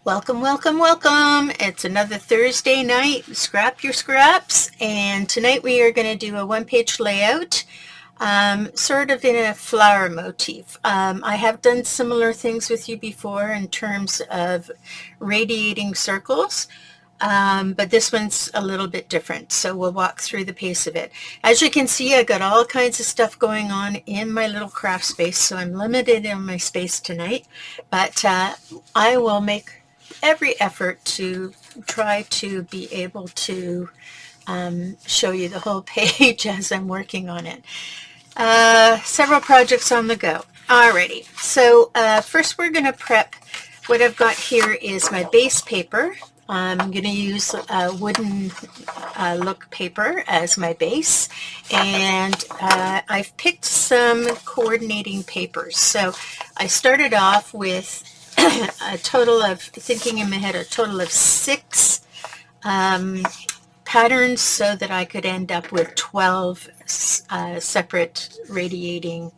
Welcome, welcome, welcome. It's another Thursday night, scrap your scraps, and tonight we are going to do a one-page layout, sort of in a flower motif. I have done similar things with you before in terms of radiating circles, but this one's a little bit different, so we'll walk through the pace of it. As you can see, I got all kinds of stuff going on in my little craft space, so I'm limited in my space tonight, but I will make every effort to try to be able to show you the whole page as I'm working on it. Several projects on the go. Alrighty, so first we're going to prep. What I've got here is my base paper. I'm going to use wooden look paper as my base, and I've picked some coordinating papers. So I started off with a total of, thinking in my head, a total of 6 patterns so that I could end up with 12 separate radiating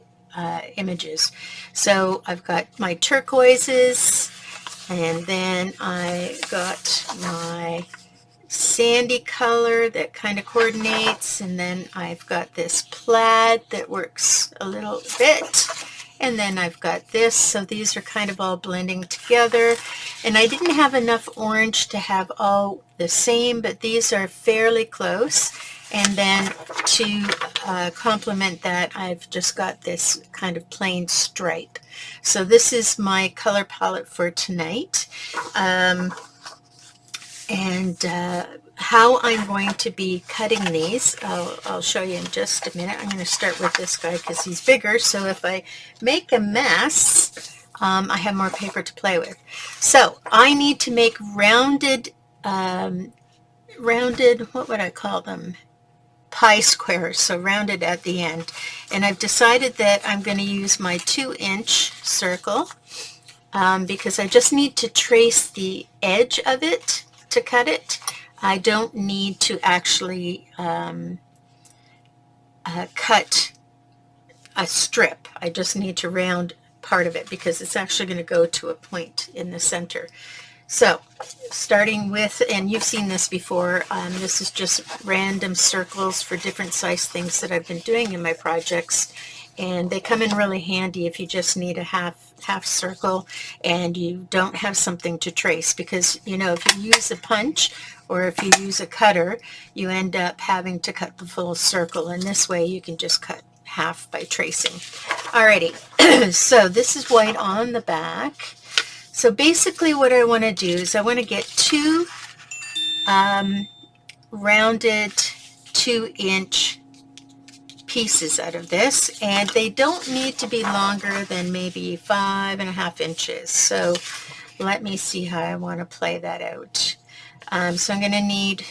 images. So I've got my turquoises, and then I got my sandy color that kind of coordinates, and then I've got this plaid that works a little bit, and then I've got this, so these are kind of all blending together. And I didn't have enough orange to have all the same, but these are fairly close. And then to complement that, I've just got this kind of plain stripe. So this is my color palette for tonight. How I'm going to be cutting these, I'll show you in just a minute. I'm going to start with this guy because he's bigger, so if I make a mess, I have more paper to play with. So I need to make rounded, what would I call them? Pie squares, so rounded at the end. And I've decided that I'm going to use my 2-inch circle because I just need to trace the edge of it to cut it. I don't need to actually cut a strip. I just need to round part of it because it's actually going to go to a point in the center. So starting with, and you've seen this before, this is just random circles for different size things that I've been doing in my projects, and they come in really handy if you just need a half circle and you don't have something to trace, because if you use a punch or if you use a cutter, you end up having to cut the full circle, and this way you can just cut half by tracing. Alrighty, so this is white on the back. So basically what I want to do is I want to get 2 rounded 2-inch pieces out of this, and they don't need to be longer than maybe 5.5 inches. So let me see how I want to play that out. So I'm going to need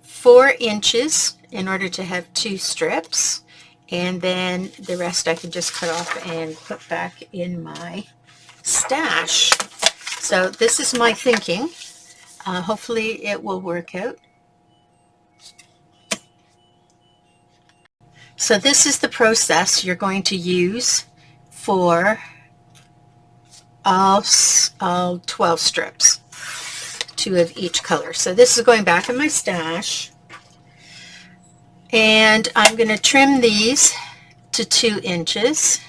4 inches in order to have 2 strips, and then the rest I can just cut off and put back in my stash. So this is my thinking. Hopefully it will work out. So this is the process you're going to use for all 12 strips, 2 of each color. So this is going back in my stash, and I'm going to trim these to 2 inches.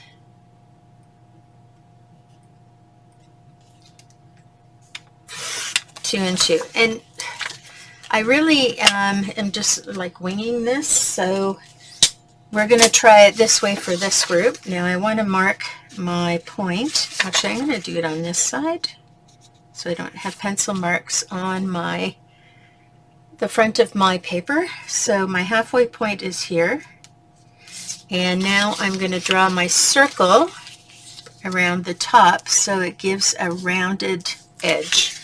And I really am just like winging this, so we're going to try it this way for this group. Now I want to mark my point. Actually, I'm going to do it on this side so I don't have pencil marks on the front of my paper. So my halfway point is here, and now I'm going to draw my circle around the top so it gives a rounded edge.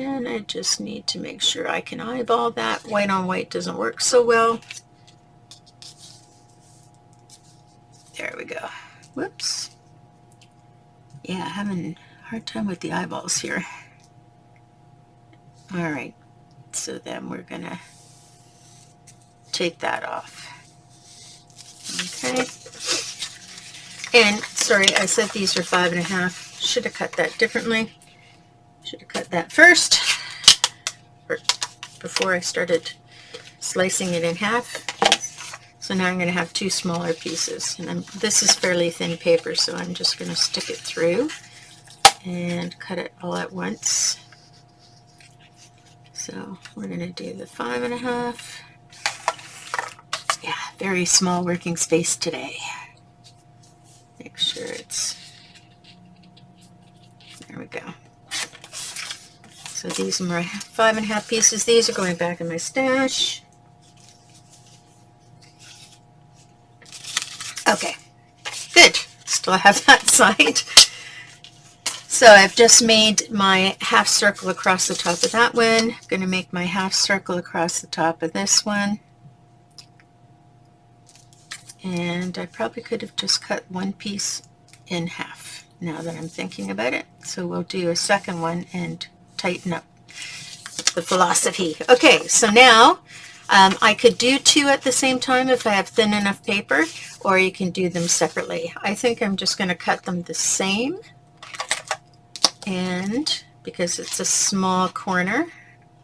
And I just need to make sure I can eyeball that. White on white doesn't work so well. There we go. Whoops. Yeah, having a hard time with the eyeballs here. All right. So then we're going to take that off. Okay. And sorry, I said these are 5.5. Should have cut that differently. Should have cut that first, or before I started slicing it in half. So now I'm going to have two smaller pieces, and this is fairly thin paper, so I'm just going to stick it through and cut it all at once. So we're going to do the 5.5. Yeah, very small working space today. Make sure it's, there we go. So these are my 5.5 pieces. These are going back in my stash. Okay, good. Still have that side. So I've just made my half circle across the top of that one. I'm going to make my half circle across the top of this one. And I probably could have just cut one piece in half now that I'm thinking about it. So we'll do a second one and tighten up the philosophy. Okay, so now I could do two at the same time if I have thin enough paper, or you can do them separately. I think I'm just going to cut them the same, and because it's a small corner,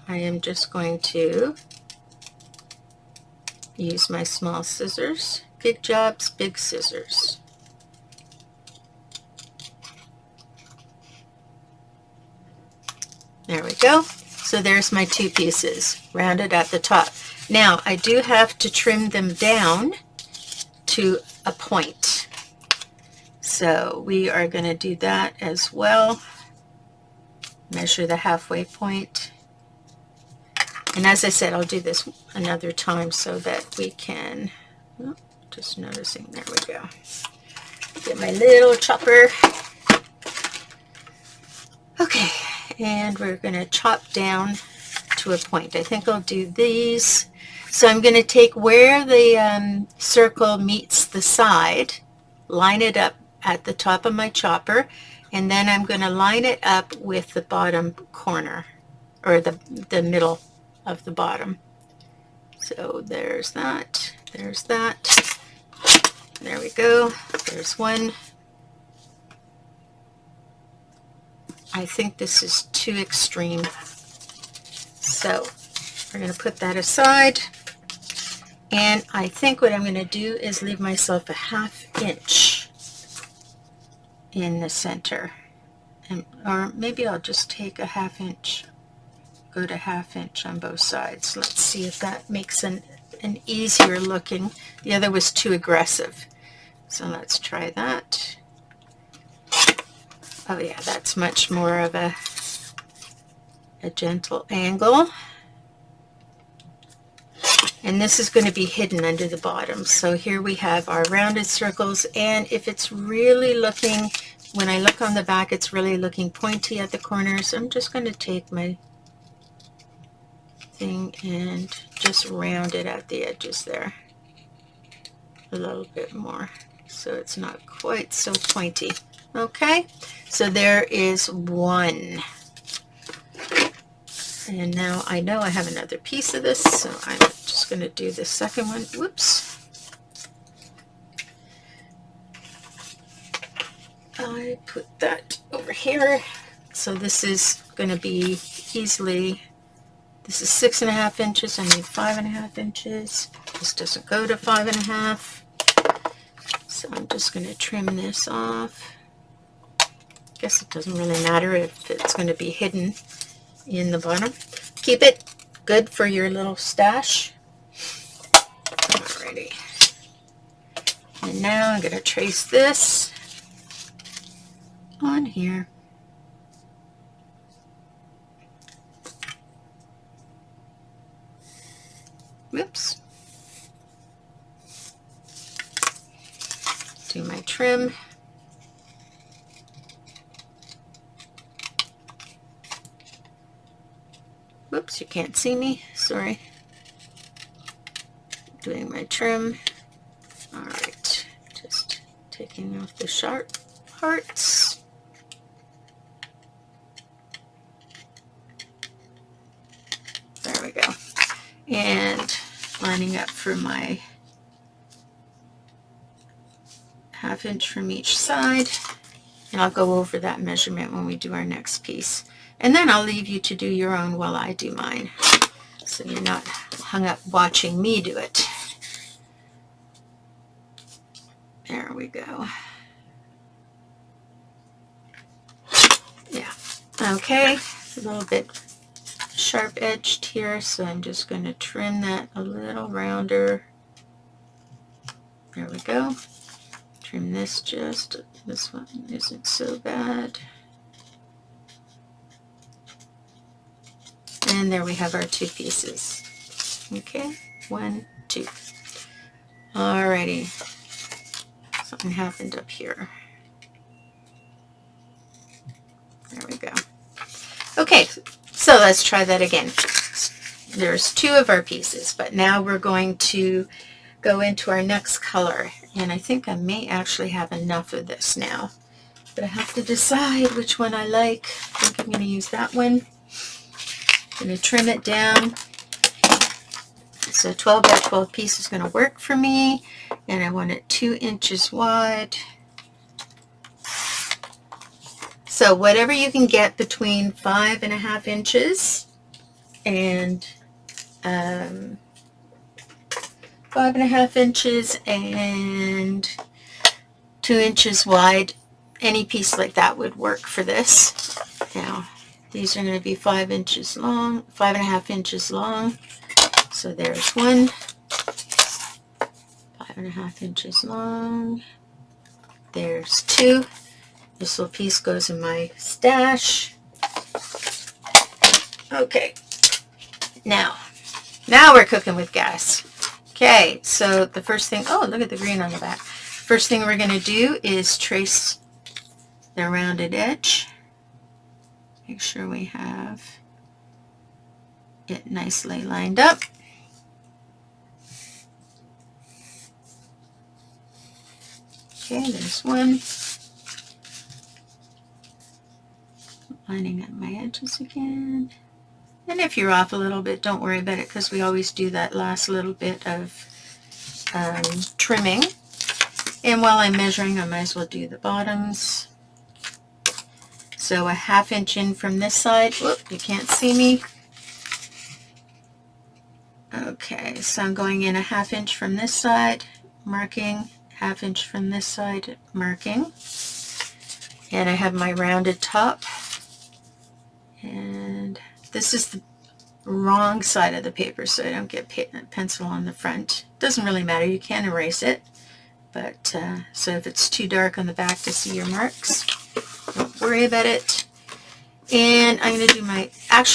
I am just going to use my small scissors. Big jobs, big scissors. There we go. So there's my two pieces, rounded at the top. Now, I do have to trim them down to a point. So we are going to do that as well. Measure the halfway point. And as I said, I'll do this another time so that we can, oh, just noticing, there we go. Get my little chopper. Okay, and we're going to chop down to a point. I think I'll do these. So I'm going to take where the circle meets the side, line it up at the top of my chopper, and then I'm going to line it up with the bottom corner, or the middle of the bottom. So there's that, there's that. There we go. There's one. I think this is too extreme. So we're going to put that aside. And I think what I'm going to do is leave myself a 1/2 inch in the center. Or maybe I'll just take a 1/2 inch, go to 1/2 inch on both sides. Let's see if that makes an easier looking. The other was too aggressive. So let's try that. Oh yeah, that's much more of a gentle angle. And this is going to be hidden under the bottom. So here we have our rounded circles, and if it's really looking, when I look on the back, it's really looking pointy at the corners, I'm just going to take my thing and just round it at the edges there a little bit more, so it's not quite so pointy. Okay, so there is one. And now I know I have another piece of this, so I'm just going to do the second one. Whoops. I put that over here. So this is going to be easily, this is 6.5 inches. I need 5.5 inches. This doesn't go to 5.5. So I'm just going to trim this off. I guess it doesn't really matter if it's going to be hidden in the bottom. Keep it good for your little stash. Alrighty. And now I'm going to trace this on here. Whoops. Do my trim. Whoops, you can't see me, sorry. Doing my trim. Alright, just taking off the sharp parts. There we go. And lining up for my 1/2 inch from each side. And I'll go over that measurement when we do our next piece. And then I'll leave you to do your own while I do mine, so you're not hung up watching me do it. There we go. Yeah. Okay, a little bit sharp edged here, so I'm just going to trim that a little rounder. There we go. Trim this this one isn't so bad. And there we have our two pieces. Okay, 1, 2. Alrighty. Something happened up here. There we go. Okay, so let's try that again. There's 2 of our pieces, but now we're going to go into our next color. And I think I may actually have enough of this now, but I have to decide which one I like. I think I'm going to use that one. I'm going to trim it down. So 12 by 12 piece is going to work for me, and I want it 2 inches wide. So whatever you can get between 5.5 inches and 5.5 inches and 2 inches wide, any piece like that would work for this. Now these are going to be 5 inches long, 5.5 inches long. So there's one, 5.5 inches long. There's 2. This little piece goes in my stash. Okay, now we're cooking with gas. Okay, so the first thing, oh, look at the green on the back. First thing we're going to do is trace the rounded edge. Make sure we have it nicely lined up. Okay, there's one. Lining up my edges again. And if you're off a little bit, don't worry about it, because we always do that last little bit of trimming. And while I'm measuring, I might as well do the bottoms. So 1/2 inch in from this side. Whoop, you can't see me. Okay, so I'm going in 1/2 inch from this side, marking, 1/2 inch from this side, marking. And I have my rounded top. And this is the wrong side of the paper, so I don't get pencil on the front. Doesn't really matter, you can erase it. But so if it's too dark on the back to see your marks, don't worry about it. And I'm going to do my, I'm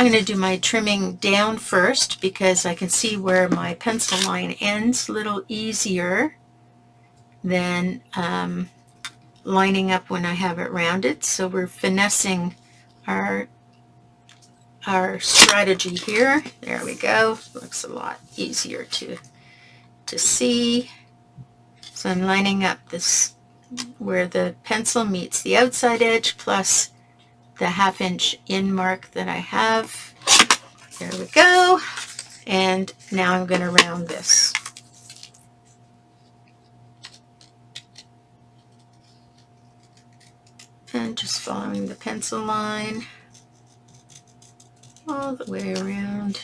going to do my trimming down first, because I can see where my pencil line ends a little easier than lining up when I have it rounded. So we're finessing our strategy here. There we go. Looks a lot easier to see. So I'm lining up this where the pencil meets the outside edge plus the 1/2 inch in mark that I have. There we go. And now I'm going to round this. And just following the pencil line all the way around.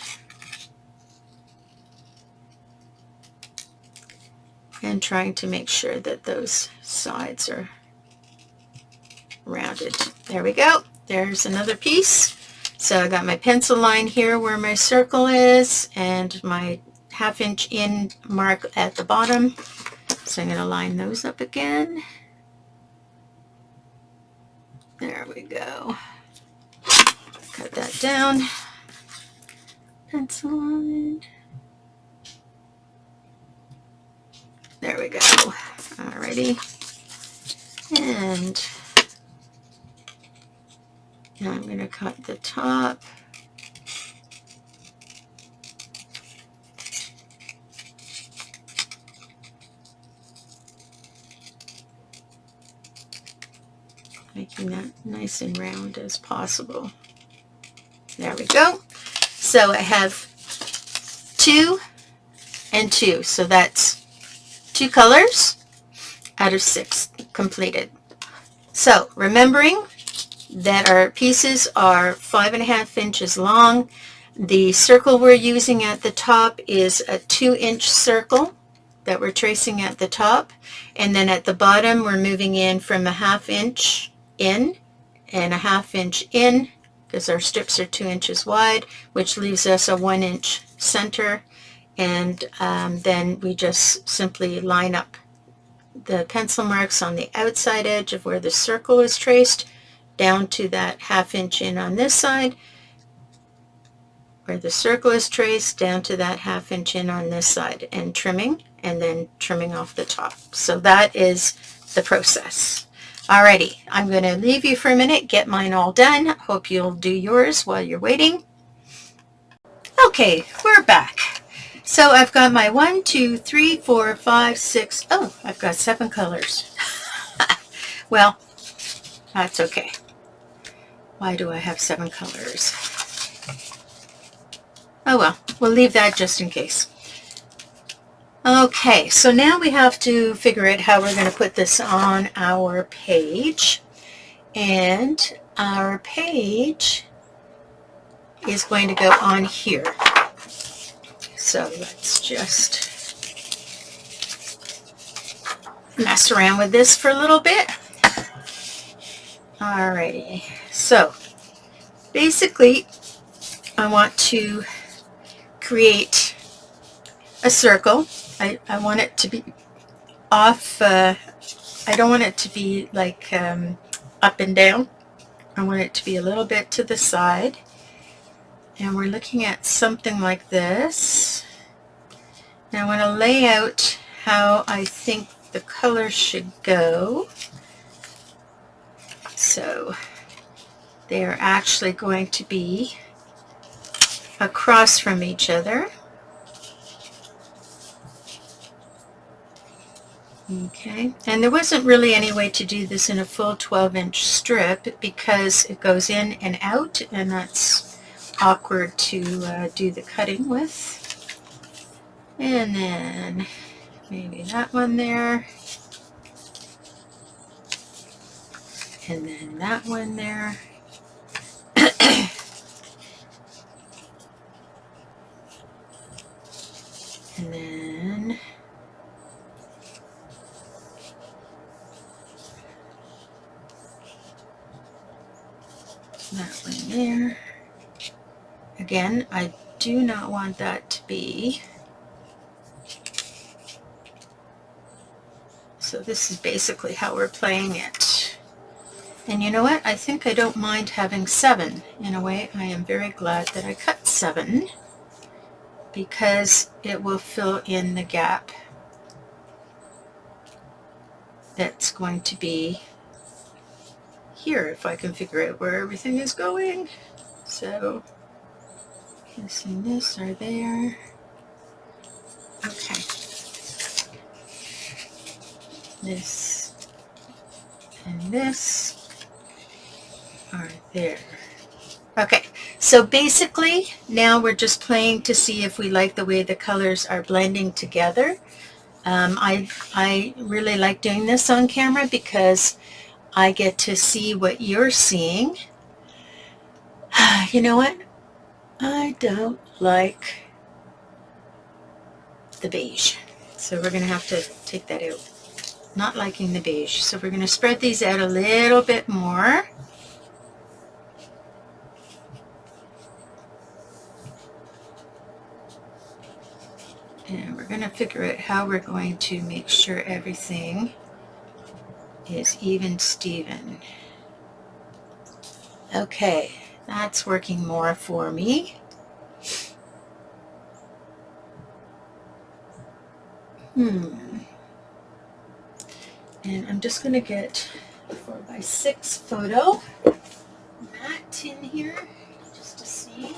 And trying to make sure that those sides are rounded. There we go. There's another piece. So I got my pencil line here where my circle is, and my 1/2 inch in mark at the bottom. So I'm going to line those up again. There we go. Cut that down. Pencil line. There we go. Alrighty. And now I'm going to cut the top. Making that nice and round as possible. There we go. So I have 2 and 2. So that's 2 colors out of 6 completed. So remembering, that our pieces are 5.5 inches long. The circle we're using at the top is a 2-inch circle that we're tracing at the top, and then at the bottom we're moving in from a 1/2 inch in and a 1/2 inch in, because our strips are 2 inches wide, which leaves us a 1-inch center, and then we just simply line up the pencil marks on the outside edge of where the circle is traced down to that 1/2 inch in on this side, where the circle is traced down to that 1/2 inch in on this side, and trimming, and then trimming off the top. So that is the process. Alrighty, I'm going to leave you for a minute, get mine all done. Hope you'll do yours while you're waiting. Okay, we're back. So I've got my 1, 2, 3, 4, 5, 6, oh, I've got 7 colors. Well, that's okay. Why do I have 7 colors? Oh well, we'll leave that just in case. Okay, so now we have to figure out how we're going to put this on our page. And our page is going to go on here. So let's just mess around with this for a little bit. Alrighty, so basically I want to create a circle. I want it to be off, I don't want it to be like up and down. I want it to be a little bit to the side. And we're looking at something like this. Now I want to lay out how I think the colors should go. So they are actually going to be across from each other. Okay, and there wasn't really any way to do this in a full 12-inch strip because it goes in and out, and that's awkward to do the cutting with. And then maybe that one there, and then that one there. And then that one there. Again, I do not want that to be. So this is basically how we're playing it. And you know what? I think I don't mind having 7. In a way, I am very glad that I cut 7 because it will fill in the gap that's going to be here if I can figure out where everything is going. So this and this are there. Okay. This and this are there. Okay, so basically now we're just playing to see if we like the way the colors are blending together. I really like doing this on camera because I get to see what you're seeing. You know what? I don't like the beige. So we're going to have to take that out. Not liking the beige. So we're going to spread these out a little bit more. And we're going to figure out how we're going to make sure everything is even Steven. Okay, that's working more for me. And I'm just going to get a 4x6 photo mat in here just to see.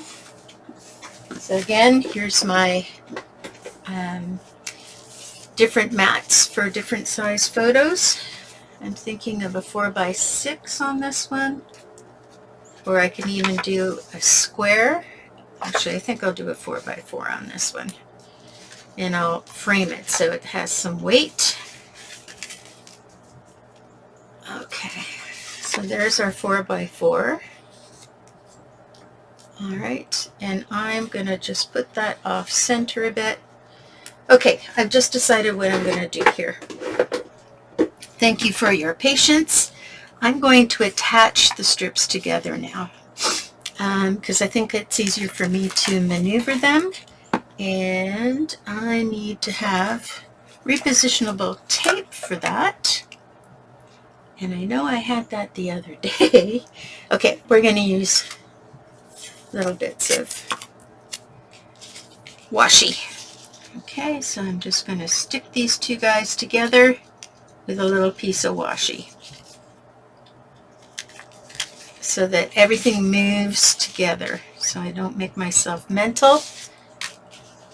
So again, here's my different mats for different size photos. I'm thinking of a 4x6 on this one, or I can even do a square. Actually, I think I'll do a 4x4 on this one, and I'll frame it so it has some weight. Okay, so So there's our 4x4. All right, and I'm gonna just put that off center a bit. Okay, I've just decided what I'm gonna do here. Thank you for your patience. I'm going to attach the strips together now because I think it's easier for me to maneuver them, and I need to have repositionable tape for that. And I know I had that the other day. Okay, we're going to use little bits of washi. Okay, so I'm just going to stick these two guys together with a little piece of washi so that everything moves together, so I don't make myself mental.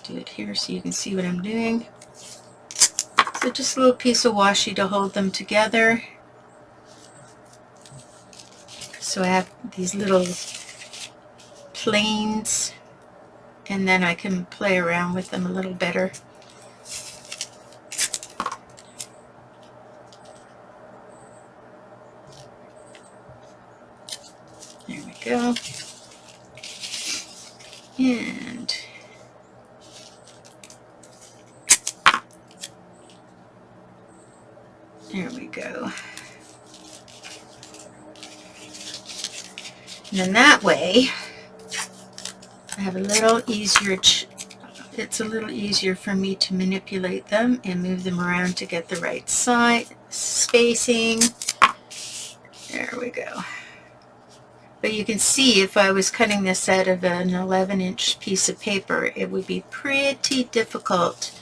Do it here so you can see what I'm doing. So just a little piece of washi to hold them together. So I have these little planes, and then I can play around with them a little better. There we go. And there we go. And then that way I have a little easier, it's a little easier for me to manipulate them and move them around to get the right side spacing. There we go. But you can see if I was cutting this out of an 11-inch piece of paper, it would be pretty difficult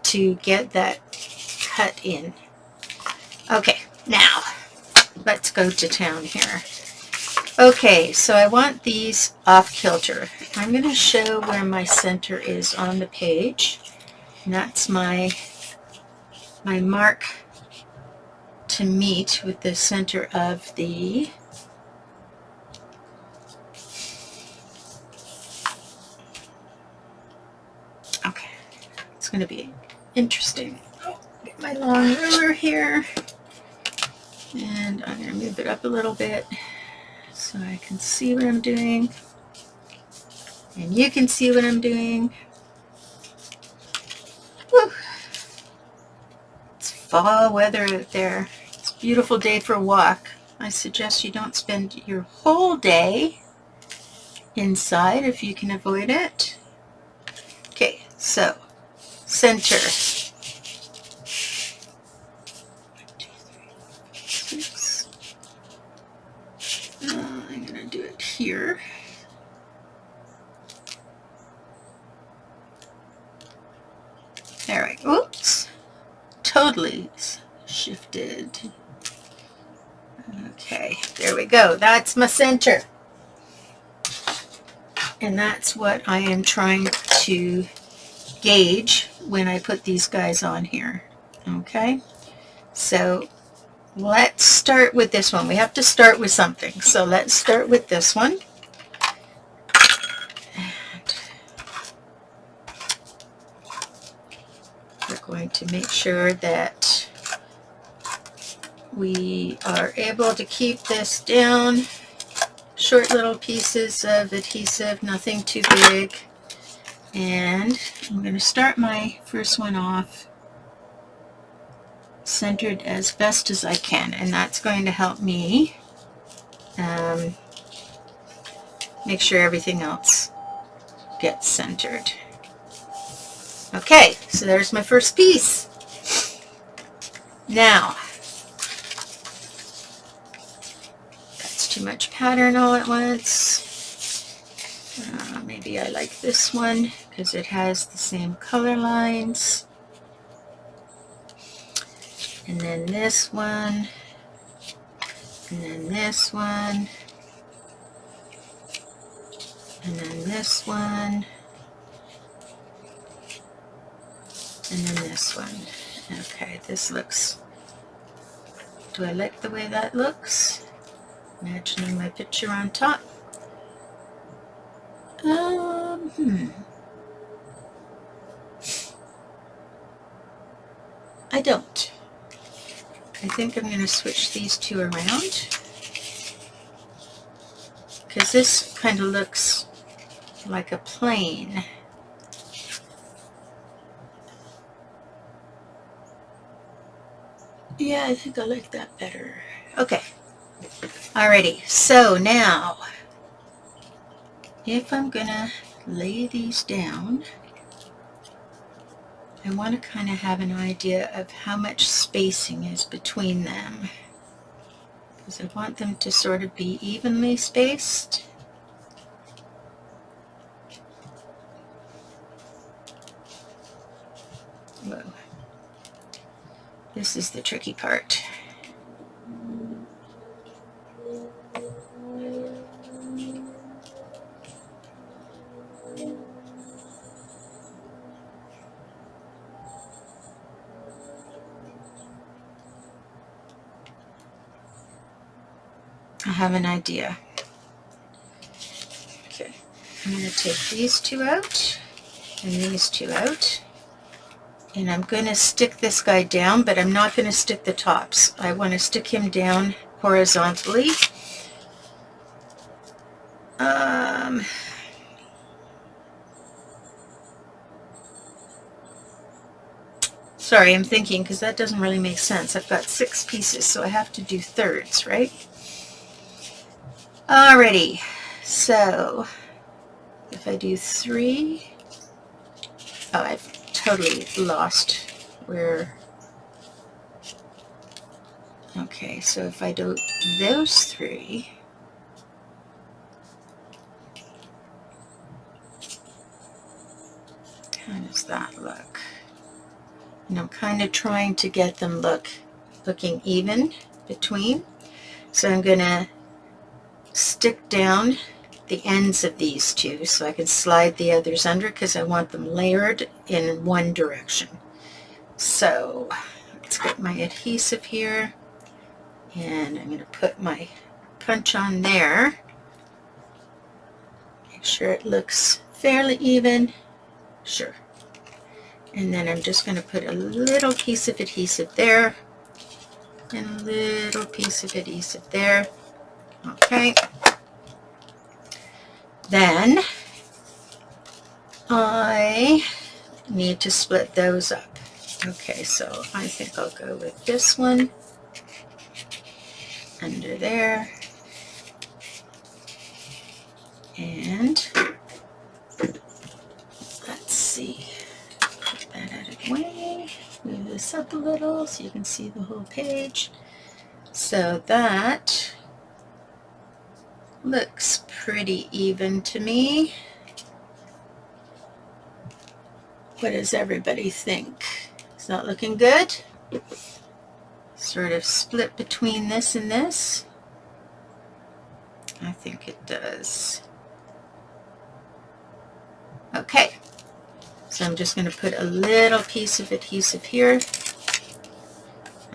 to get that cut in. Okay, now let's go to town here. Okay, so I want these off kilter. I'm going to show where my center is on the page. And that's my mark to meet with the center of the okay, it's going to be interesting. Get my long ruler here, and I'm going to move it up a little bit so I can see what I'm doing, and you can see what I'm doing. Woo. It's fall weather out there. It's a beautiful day for a walk. I suggest you don't spend your whole day inside if you can avoid it. Okay, so center. 1, 2, 3, 6. I'm going to do it here. There we go. Oops. Totally shifted. Okay, there we go. That's my center. And that's what I am trying to gauge when I put these guys on here. Okay, so let's start with this one. We have to start with something. So let's start with this one. And we're going to make sure that we are able to keep this down. Short little pieces of adhesive, nothing too big. And I'm going to start my first one off centered as best as I can, and that's going to help me make sure everything else gets centered. Okay, so there's my first piece. Now, that's too much pattern all at once. Maybe I like this one because it has the same color lines. And then this one, and then this one, and then this one, and then this one. Okay, this looks, do I like the way that looks? Imagining my picture on top. I don't. I think I'm going to switch these two around. because this kind of looks like a plane. Yeah, I think I like that better. Okay. Alrighty, so now if I'm gonna lay these down, I want to kind of have an idea of how much spacing is between them, because I want them to sort of be evenly spaced. Whoa. This is the tricky part. I have an idea. Okay, I'm going to take these two out and these two out, and I'm going to stick this guy down, but I'm not going to stick the tops. I want to stick him down horizontally. Sorry, I'm thinking, because that doesn't really make sense. I've got 6 pieces, so I have to do thirds, right? Alrighty, so if I do 3, oh, I've totally lost where. Okay, so if I do those 3, how does that look? And I'm kind of trying to get them looking even between. So I'm going to stick down the ends of these two so I can slide the others under, because I want them layered in one direction. So let's get my adhesive here, and I'm going to put my punch on there. Make sure it looks fairly even. Sure. And then I'm just going to put a little piece of adhesive there, and a little piece of adhesive there. Okay. Then I need to split those up. Okay, so I think I'll go with this one under there, and let's see, put that out of the way, move this up a little so you can see the whole page. So that looks pretty even to me. What does everybody think? Is that looking good? Sort of split between this and this. I think it does. Okay, so I'm just going to put a little piece of adhesive here.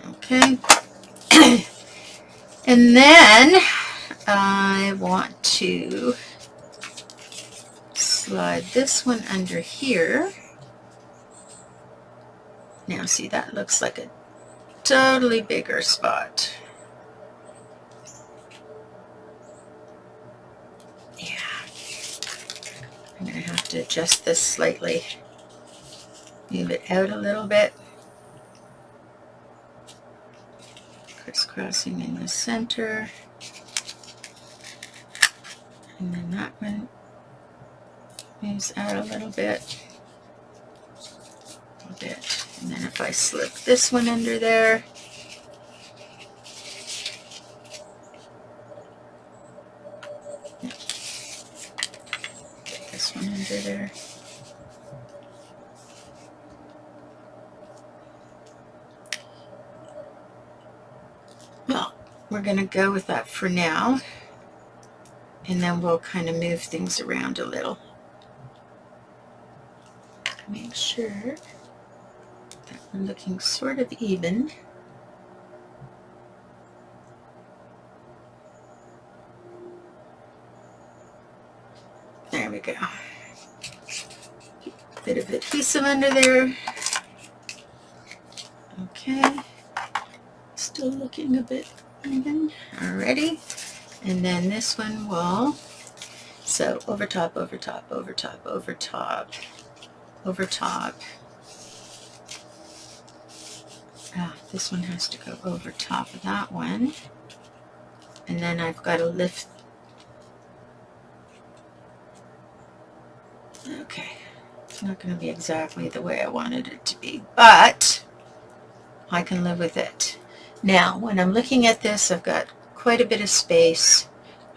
Okay, and then I want to slide this one under here. Now see, that looks like a totally bigger spot. Yeah, I'm going to have to adjust this slightly. Move it out a little bit. Crisscrossing in the center. And then that one moves out a little bit. And then if I slip this one under there, get this one under there. Well, we're going to go with that for now, and then we'll kind of move things around a little. Make sure that we're looking sort of even. There we go. Bit of adhesive under there. Okay. Still looking a bit even. Alrighty. And then this one will So over top, over top, over top, over top, over top. This one has to go over top of that one. And then I've got to lift. Okay, it's not going to be exactly the way I wanted it to be, but I can live with it. Now, when I'm looking at this, I've got quite a bit of space,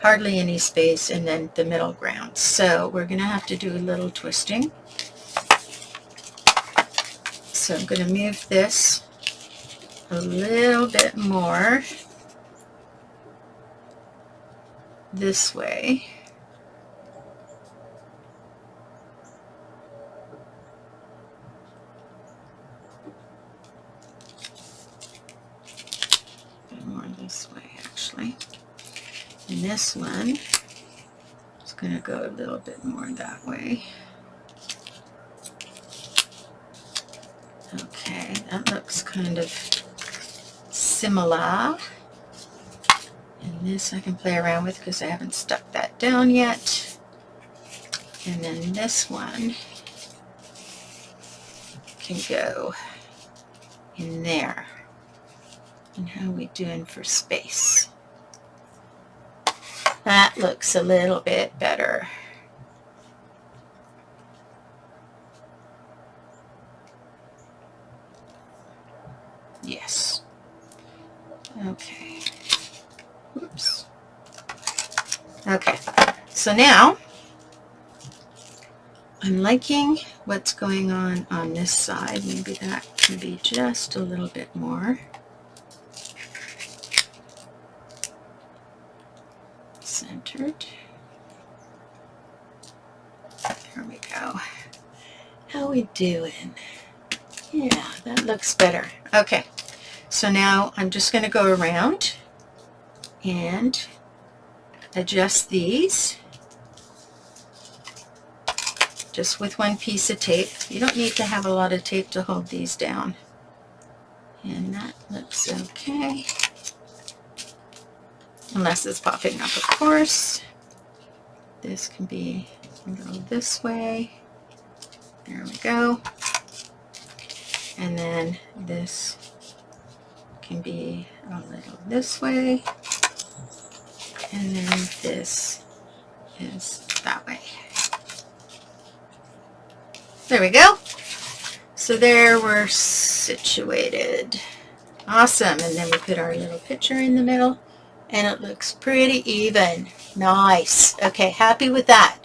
hardly any space, and then the middle ground. So we're going to have to do a little twisting. So I'm going to move this a little bit more this way. A bit more this way, actually. And this one is going to go a little bit more that way. Okay, that looks kind of similar. And this I can play around with because I haven't stuck that down yet. And then this one can go in there. And how are we doing for space? That looks a little bit better. Yes. Okay. Oops. Okay. So now I'm liking what's going on this side. Maybe that can be just a little bit more centered. There we go. How we doing? Yeah, that looks better. Okay. So now I'm just going to go around and adjust these just with one piece of tape. You don't need to have a lot of tape to hold these down. And that looks okay. Unless it's popping up, of course. This can be a little this way. There we go. And then this can be a little this way. And then this is that way. There we go. So there we're situated. Awesome. And then we put our little picture in the middle and it looks pretty even. Nice. Okay, happy with that.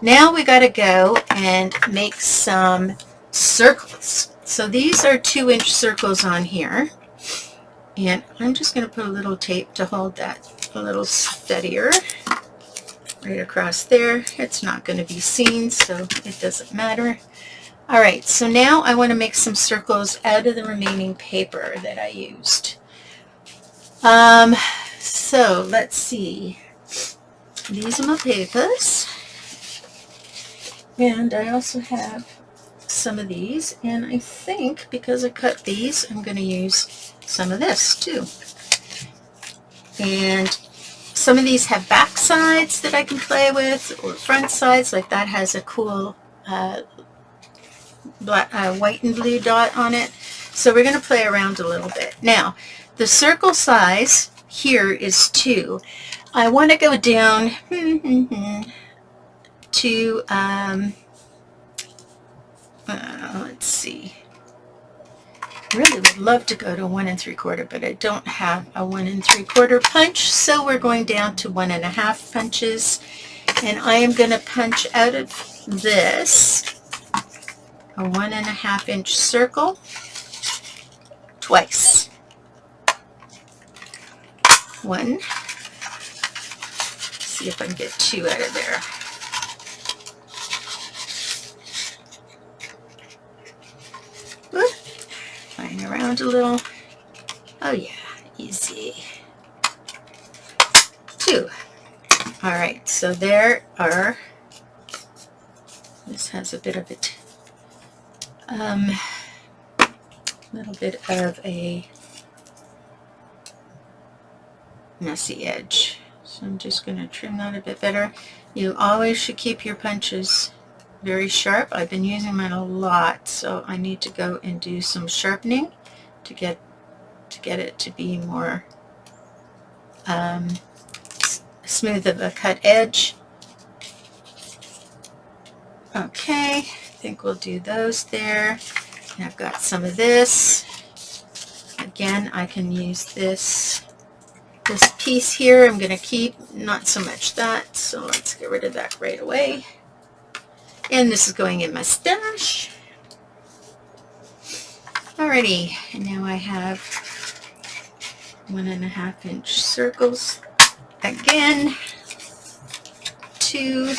Now we got to go and make some circles. So these are 2-inch circles on here. And I'm just going to put a little tape to hold that a little steadier right across there. It's not going to be seen, so it doesn't matter. All right, so now I want to make some circles out of the remaining paper that I used. So let's see. These are my papers. And I also have some of these. And I think because I cut these, I'm going to use some of this too. And some of these have back sides that I can play with, or front sides, like that has a cool white and blue dot on it. So we're going to play around a little bit. Now, the circle size here is 2. I want to go down to, let's see. I really would love to go to 1 3/4, but I don't have a 1 3/4 punch, so we're going down to 1 1/2 punches. And I am going to punch out of this a 1 1/2 inch circle twice. 1. See if I can get 2 out of there. Whoop. Playing around a little. Oh yeah, easy. 2. All right, so there are, this has a bit of it, little bit of a messy edge. So I'm just going to trim that a bit better. You always should keep your punches very sharp. I've been using mine a lot, so I need to go and do some sharpening to get it to be more smooth of a cut edge. Okay, I think we'll do those there. And I've got some of this. Again, I can use this piece here. I'm going to keep not so much that, so let's get rid of that right away. And this is going in my stash. Alrighty, and now I have 1.5 inch circles again. 2.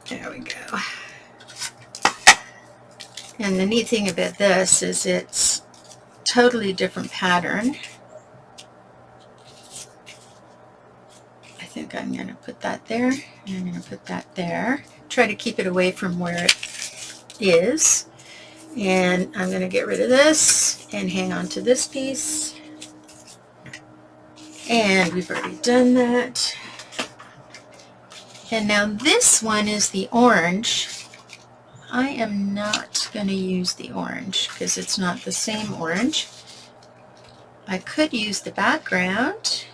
There we go. And the neat thing about this is it's totally different pattern. I think I'm going to put that there, and I'm going to put that there. Try to keep it away from where it is. And I'm going to get rid of this and hang on to this piece. And we've already done that. And now this one is the orange. I am not going to use the orange because it's not the same orange. I could use the background,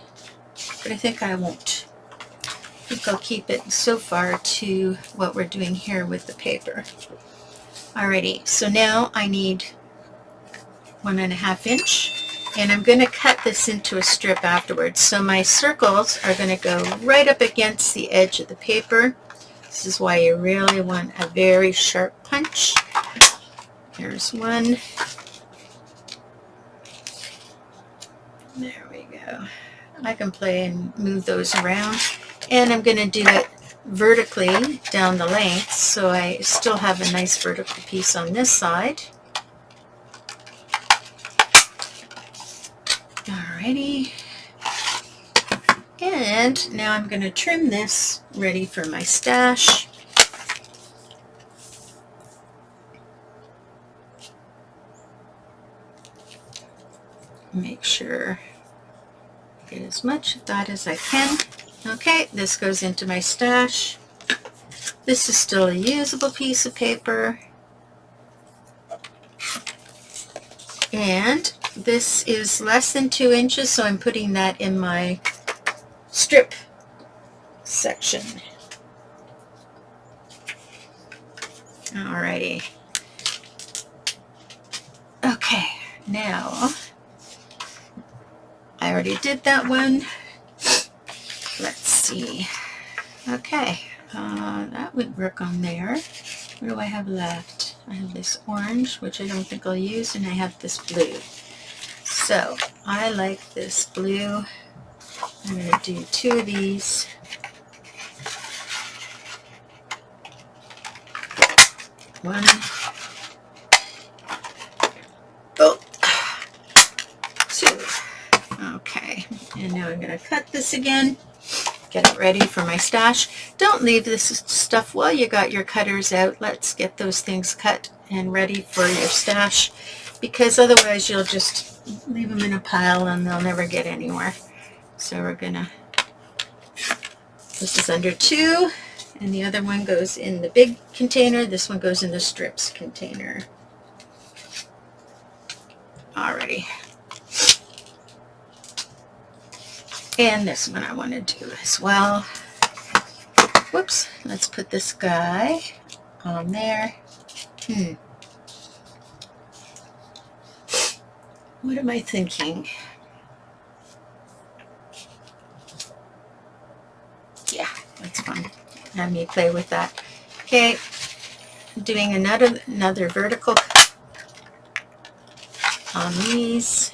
but I think I won't. I think I'll keep it so far to what we're doing here with the paper. Alrighty, so now I need 1.5 inch. And I'm going to cut this into a strip afterwards. So my circles are going to go right up against the edge of the paper. This is why you really want a very sharp punch. There's one. There we go. I can play and move those around. And I'm going to do it vertically down the length, so I still have a nice vertical piece on this side. Alrighty, and now I'm going to trim this ready for my stash. Make sure I get as much of that as I can. Okay, this goes into my stash. This is still a usable piece of paper. And this is less than 2 inches, so I'm putting that in my strip section. Alrighty. Okay, now I already did that one. Let's see. Okay, that would work on there. What do I have left? I have this orange, which I don't think I'll use, and I have this blue. So I like this blue. I'm going to do 2 of these. One. Oh. 2. Okay. And now I'm going to cut this again. Get it ready for my stash. Don't leave this stuff while you got your cutters out. Let's get those things cut and ready for your stash, because otherwise you'll just leave them in a pile and they'll never get anywhere. So we're gonna, this is under 2, and the other one goes in the big container. This one goes in the strips container. Alrighty. And this one I want to do as well. Whoops, let's put this guy on there. What am I thinking? Yeah, that's fun. Let me play with that. Okay, doing another vertical on these.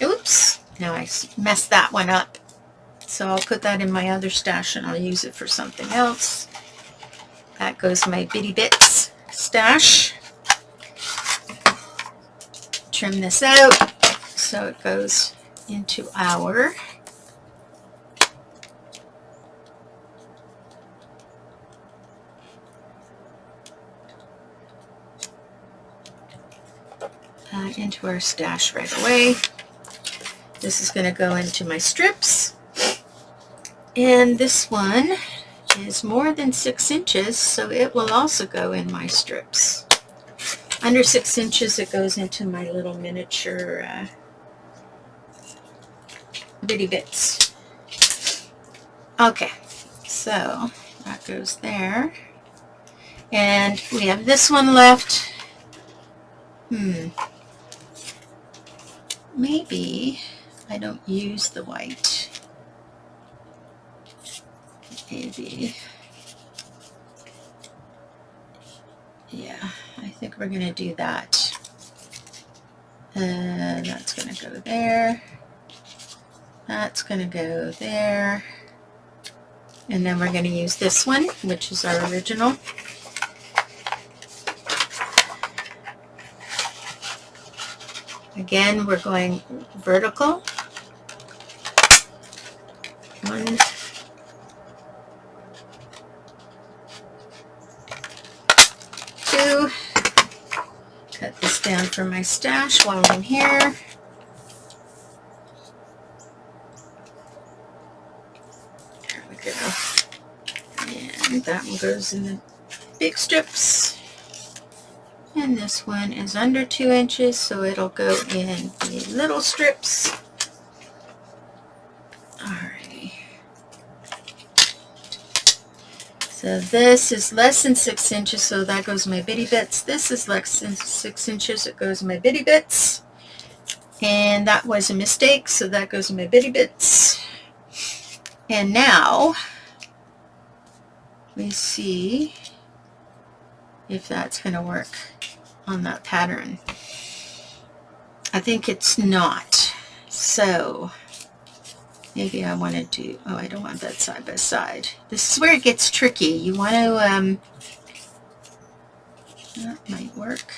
Oops, now I messed that one up. So I'll put that in my other stash and I'll use it for something else. That goes my bitty bits stash. Trim this out so it goes into our into our stash right away. This is going to go into my strips. And this one is more than 6 inches, so it will also go in my strips. Under 6 inches, it goes into my little miniature bitty bits. Okay, so that goes there. And we have this one left. Maybe I don't use the white. Maybe. Yeah, I think we're going to do that. That's going to go there. That's going to go there. And then we're going to use this one, which is our original. Again, we're going vertical. 1, 2. Cut this down for my stash while I'm here. There we go. And that one goes in the big strips. And this one is under 2 inches, so it'll go in the little strips. Alrighty. So this is less than 6 inches, so that goes in my bitty bits. This is less than 6 inches, it goes in my bitty bits. And that was a mistake, so that goes in my bitty bits. And now, we see if that's going to work on that pattern. I think it's not. So maybe I want to do, oh, I don't want that side by side. This is where it gets tricky. You want to, that might work.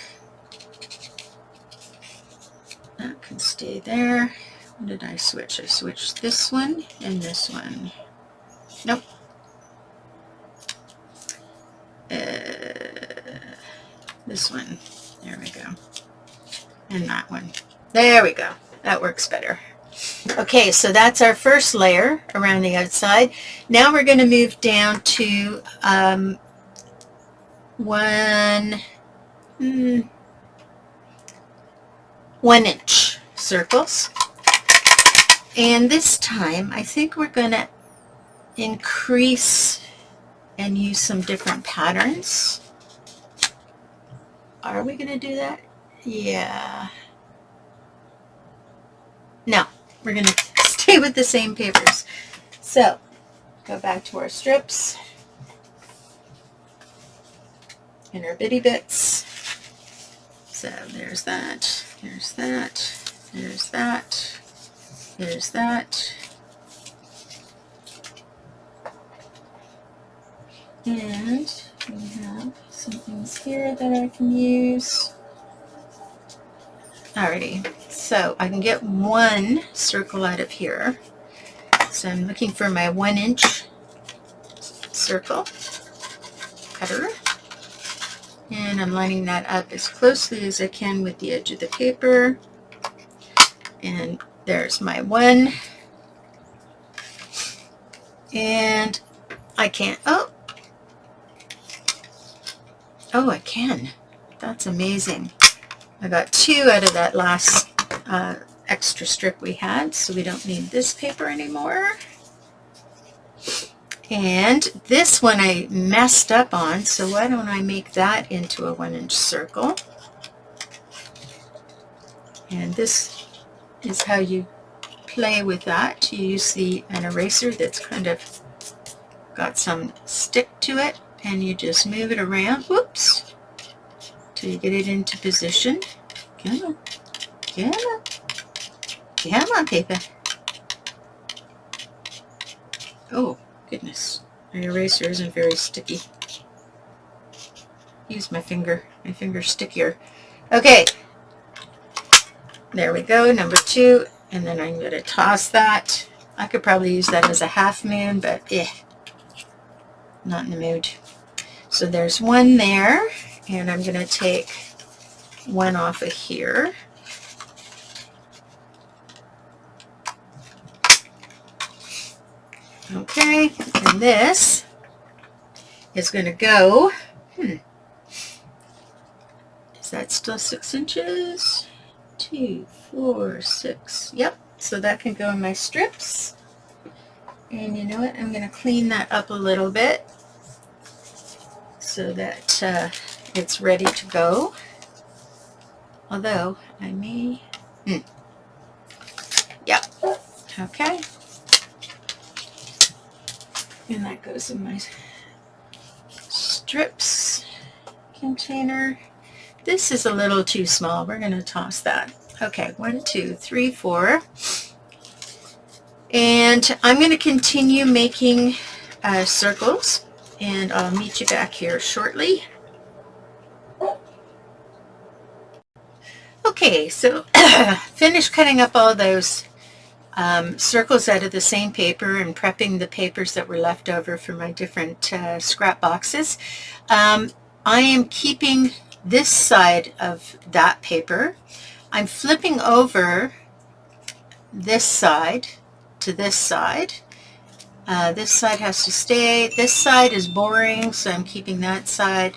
That can stay there. What did I switch? I switched this one and this one. Nope. This one. There we go. And that one. There we go. That works better. Okay, so that's our first layer around the outside. Now we're going to move down to 1 inch circles. And this time, I think we're going to increase and use some different patterns. Are we going to do that? Yeah. No, we're going to stay with the same papers. So, go back to our strips and our bitty bits. So, there's that, there's that, there's that, there's that. And we have some things here that I can use. Alrighty, so I can get one circle out of here. So I'm looking for my 1 inch circle cutter. And I'm lining that up as closely as I can with the edge of the paper. And there's my one. And I can't, oh, I can. That's amazing. I got 2 out of that last extra strip we had, so we don't need this paper anymore. And this one I messed up on, so why don't I make that into a 1 inch circle. And this is how you play with that. You use an eraser that's kind of got some stick to it, and you just move it around, whoops, till you get it into position. Come on, come on, come on, paper. Oh, goodness, my eraser isn't very sticky. Use my finger. My finger's stickier. Okay, there we go, number 2, and then I'm going to toss that. I could probably use that as a half moon, but not in the mood. So there's one there, and I'm going to take one off of here. Okay, and this is going to go, is that still 6 inches? 2, 4, 6, yep, so that can go in my strips. And you know what, I'm going to clean that up a little bit so that it's ready to go. Although I may, yep, okay. And that goes in my strips container. This is a little too small. We're going to toss that. Okay, 1, 2, 3, 4. And I'm going to continue making circles, and I'll meet you back here shortly. Okay, so finished cutting up all those circles out of the same paper and prepping the papers that were left over for my different scrap boxes. I am keeping this side of that paper. I'm flipping over this side to this side. This side has to stay. This side is boring, so I'm keeping that side.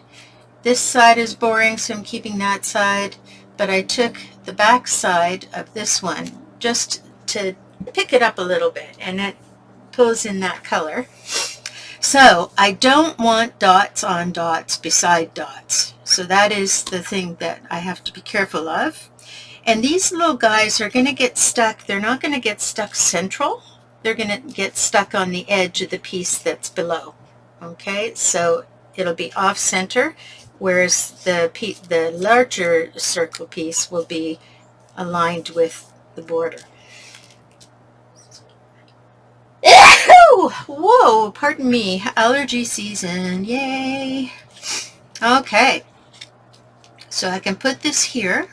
This side is boring, so I'm keeping that side. But I took the back side of this one just to pick it up a little bit, and it pulls in that color. So I don't want dots on dots beside dots. So that is the thing that I have to be careful of. And these little guys are going to get stuck. They're not going to get stuck central. They're going to get stuck on the edge of the piece that's below. Okay, so it'll be off center, whereas the larger circle piece will be aligned with the border. Whoa, pardon me, allergy season, yay. Okay, so I can put this here.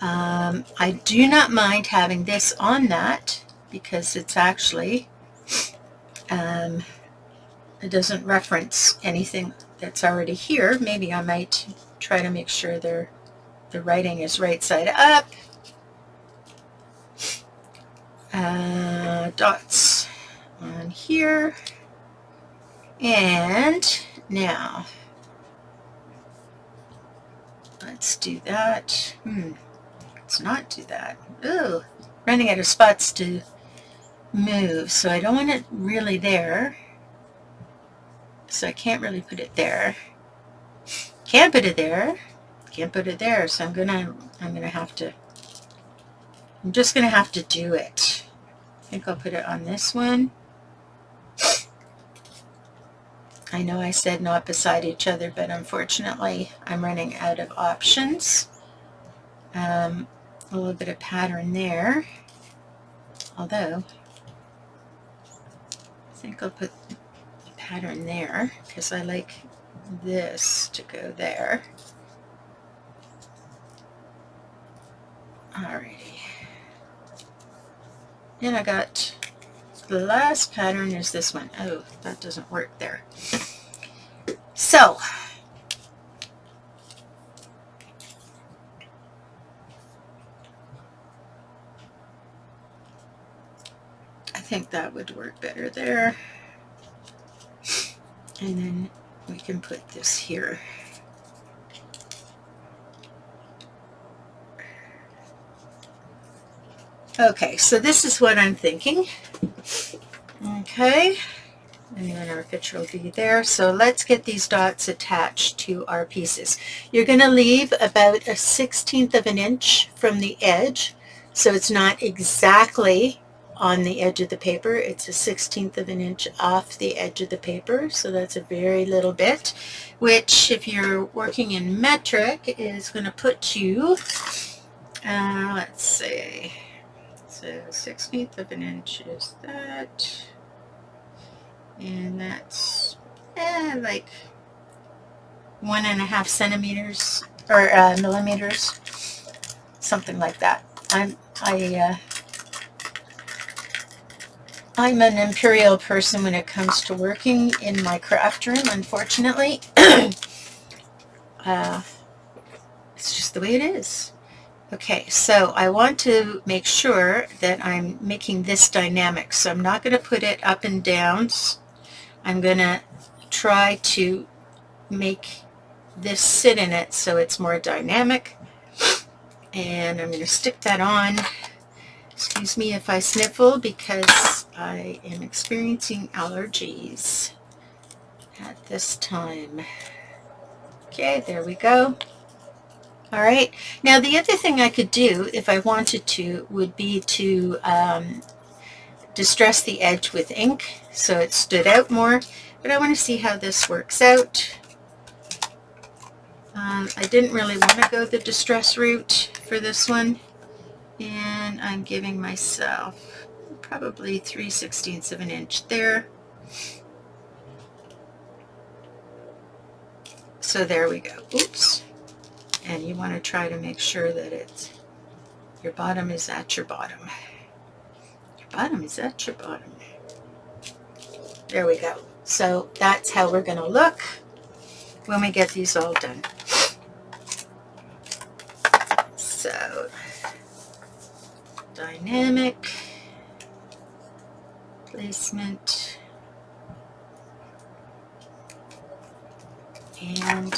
I do not mind having this on that because it's actually, it doesn't reference anything that's already here. Maybe I might try to make sure the writing is right side up. Dots on here. And now, let's do that. Let's not do that. Ooh, running out of spots to move, so I don't want it really there. So I can't really put it there. Can't put it there. Can't put it there. So I'm gonna have to. I'm just gonna have to do it. I think I'll put it on this one. I know I said not beside each other, but unfortunately I'm running out of options. A little bit of pattern there, although I think I'll put a pattern there because I like this to go there. Alrighty, then I got the last pattern is this one. Oh, that doesn't work there. So I think that would work better there. And then we can put this here. Okay, so this is what I'm thinking. Okay, and then our picture will be there. So let's get these dots attached to our pieces. You're going to leave about a 1/16 of an inch from the edge, so it's not exactly on the edge of the paper. It's a 1/16 of an inch off the edge of the paper, so that's a very little bit, which if you're working in metric is going to put you, let's see, so 1/16 of an inch is that, and that's like 1.5 centimeters or millimeters, something like that. I'm an imperial person when it comes to working in my craft room, unfortunately. It's just the way it is. Okay, so I want to make sure that I'm making this dynamic. So I'm not going to put it up and down. I'm going to try to make this sit in it so it's more dynamic. And I'm going to stick that on. Excuse me if I sniffle because I am experiencing allergies at this time. Okay, there we go. All right, now the other thing I could do if I wanted to would be to distress the edge with ink so it stood out more, but I want to see how this works out. I didn't really want to go the distress route for this one, and I'm giving myself probably 3/16 of an inch there. So there we go. Oops. And you want to try to make sure that your bottom is at your bottom. Your bottom is at your bottom. There we go. So that's how we're going to look when we get these all done. So, dynamic placement and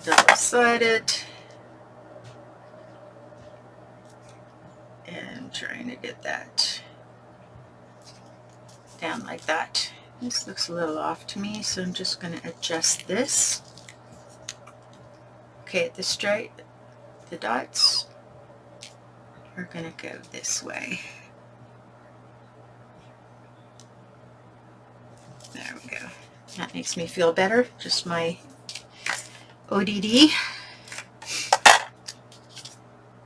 double-sided, and trying to get that down like that. This looks a little off to me, so I'm just going to adjust this. Okay, the stripe, the dots are going to go this way. There we go. That makes me feel better. Just my ODD.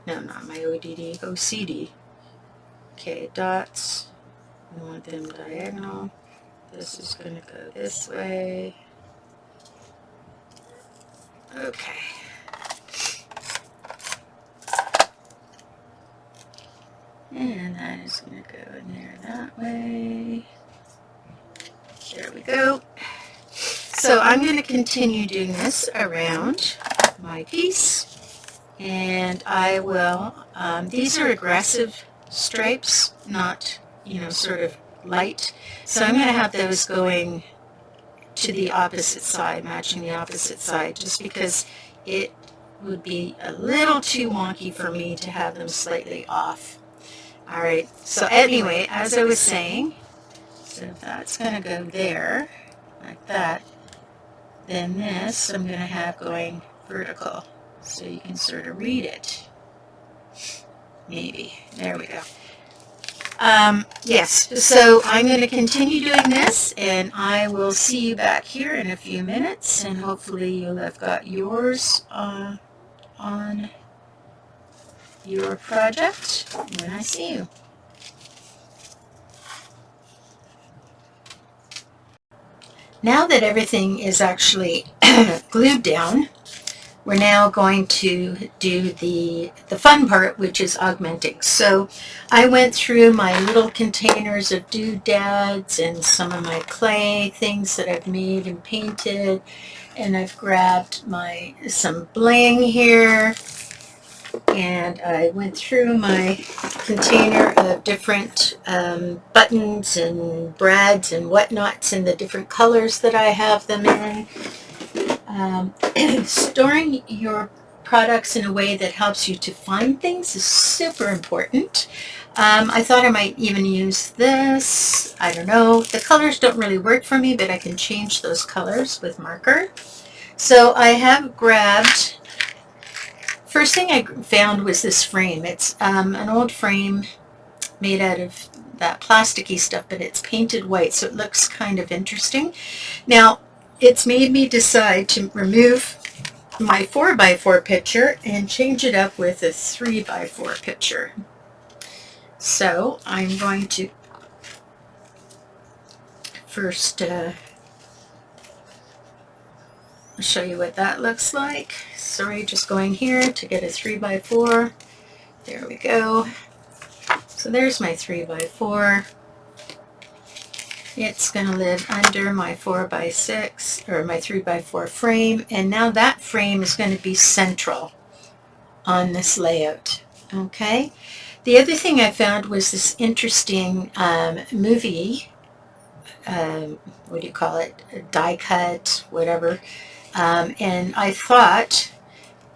No, not my ODD, OCD. Okay, dots. I want them diagonal. This is going to go this way. Okay. And that is going to go in there that way. There we go. So I'm going to continue doing this around my piece. And I will, these are aggressive stripes, not, sort of light. So I'm going to have those going to the opposite side, matching the opposite side, just because it would be a little too wonky for me to have them slightly off. All right, so anyway, as I was saying, so if that's going to go there, like that, then this I'm going to have going vertical, so you can sort of read it. Maybe. There we go. Yes, so I'm going to continue doing this, and I will see you back here in a few minutes, and hopefully you'll have got yours on your project when I see you. Now that everything is actually glued down, we're now going to do the fun part, which is augmenting. So I went through my little containers of doodads and some of my clay things that I've made and painted, and I've grabbed some bling here, and I went through my container of different buttons and brads and whatnots and the different colors that I have them in. Storing your products in a way that helps you to find things is super important. I thought I might even use this. I don't know. The colors don't really work for me, but I can change those colors with marker. So I have grabbed, first thing I found was this frame. It's an old frame made out of that plasticky stuff, but it's painted white, so it looks kind of interesting. Now, it's made me decide to remove my 4x4 picture and change it up with a 3x4 picture. So I'm going to first show you what that looks like. Sorry, just going here to get a 3x4. There we go. So there's my 3x4. It's going to live under my 4x6 or my 3x4 frame, and now that frame is going to be central on this layout. Okay. The other thing I found was this interesting movie, what do you call it, a die cut, whatever, and I thought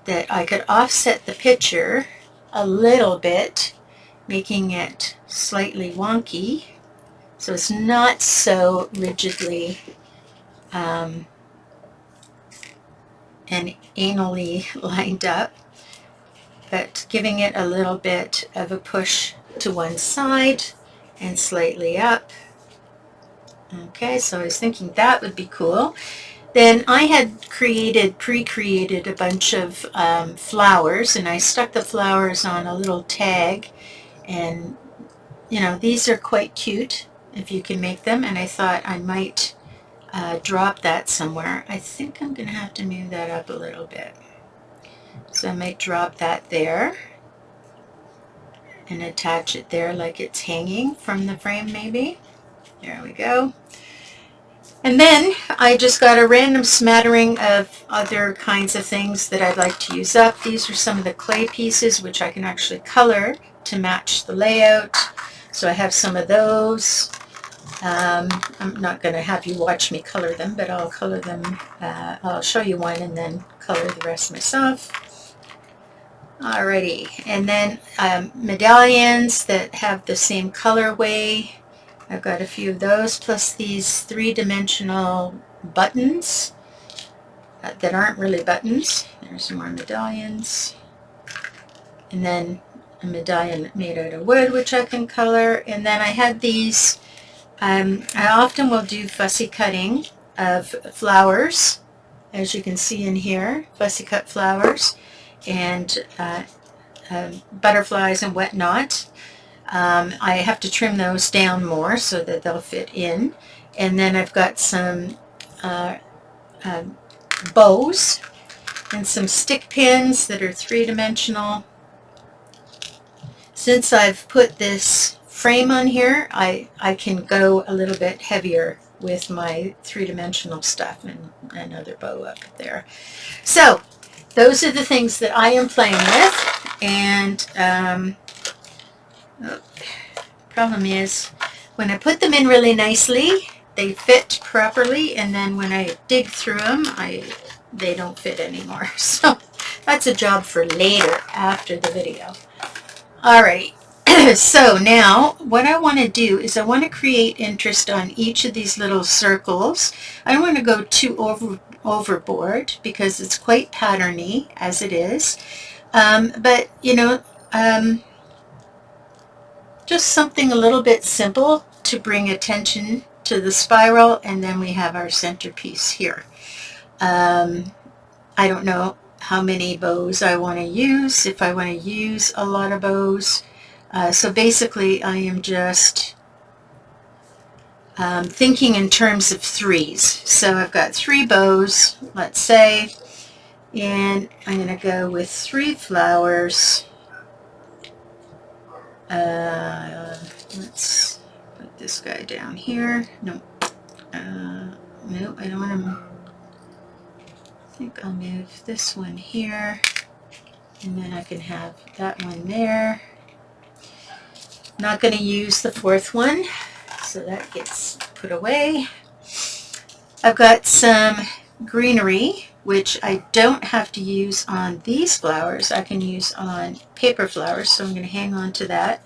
that I could offset the picture a little bit, making it slightly wonky, so it's not so rigidly and anally lined up, but giving it a little bit of a push to one side and slightly up. Okay, so I was thinking that would be cool. Then I had pre-created a bunch of flowers, and I stuck the flowers on a little tag, and you know, these are quite cute if you can make them, and I thought I might drop that somewhere. I think I'm going to have to move that up a little bit. So I might drop that there and attach it there like it's hanging from the frame maybe. There we go. And then I just got a random smattering of other kinds of things that I'd like to use up. These are some of the clay pieces which I can actually color to match the layout. So I have some of those. I'm not going to have you watch me color them, but I'll color them. I'll show you one and then color the rest myself. Alrighty, and then medallions that have the same colorway. I've got a few of those, plus these three-dimensional buttons that aren't really buttons. There's some more medallions. And then a medallion made out of wood, which I can color. And then I had these, I often will do fussy cutting of flowers, as you can see in here, fussy cut flowers, and butterflies and whatnot. I have to trim those down more so that they'll fit in. And then I've got some bows and some stick pins that are three-dimensional. Since I've put this frame on here, I can go a little bit heavier with my three-dimensional stuff, and another bow up there. So those are the things that I am playing with, and problem is when I put them in really nicely, they fit properly, and then when I dig through them, they don't fit anymore. So that's a job for later after the video. Alright, so now what I want to do is I want to create interest on each of these little circles. I don't want to go too overboard because it's quite patterny as it is, but you know, just something a little bit simple to bring attention to the spiral, and then we have our centerpiece here. I don't know how many bows I want to use, if I want to use a lot of bows. So basically I am just thinking in terms of threes. So I've got 3 bows, let's say, and I'm going to go with 3 flowers. Let's put this guy down here. No, no, I don't want to. I think I'll move this one here, and then I can have that one there. Not going to use the 4th one, so that gets put away. I've got some greenery, which I don't have to use on these flowers. I can use on paper flowers, so I'm going to hang on to that.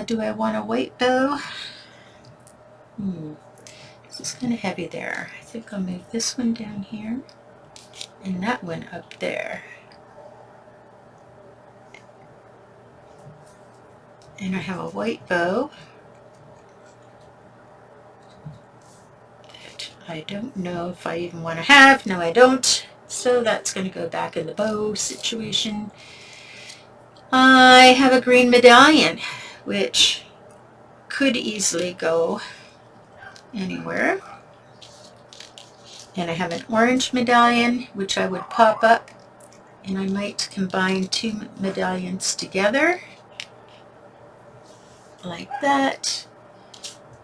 Do I want a white bow? This is kind of heavy there. I think I'll move this one down here and that one up there. And I have a white bow that I don't know if I even want to have. No, I don't. So that's going to go back in the bow situation. I have a green medallion, which could easily go anywhere. And I have an orange medallion, which I would pop up, and I might combine 2 medallions together like that.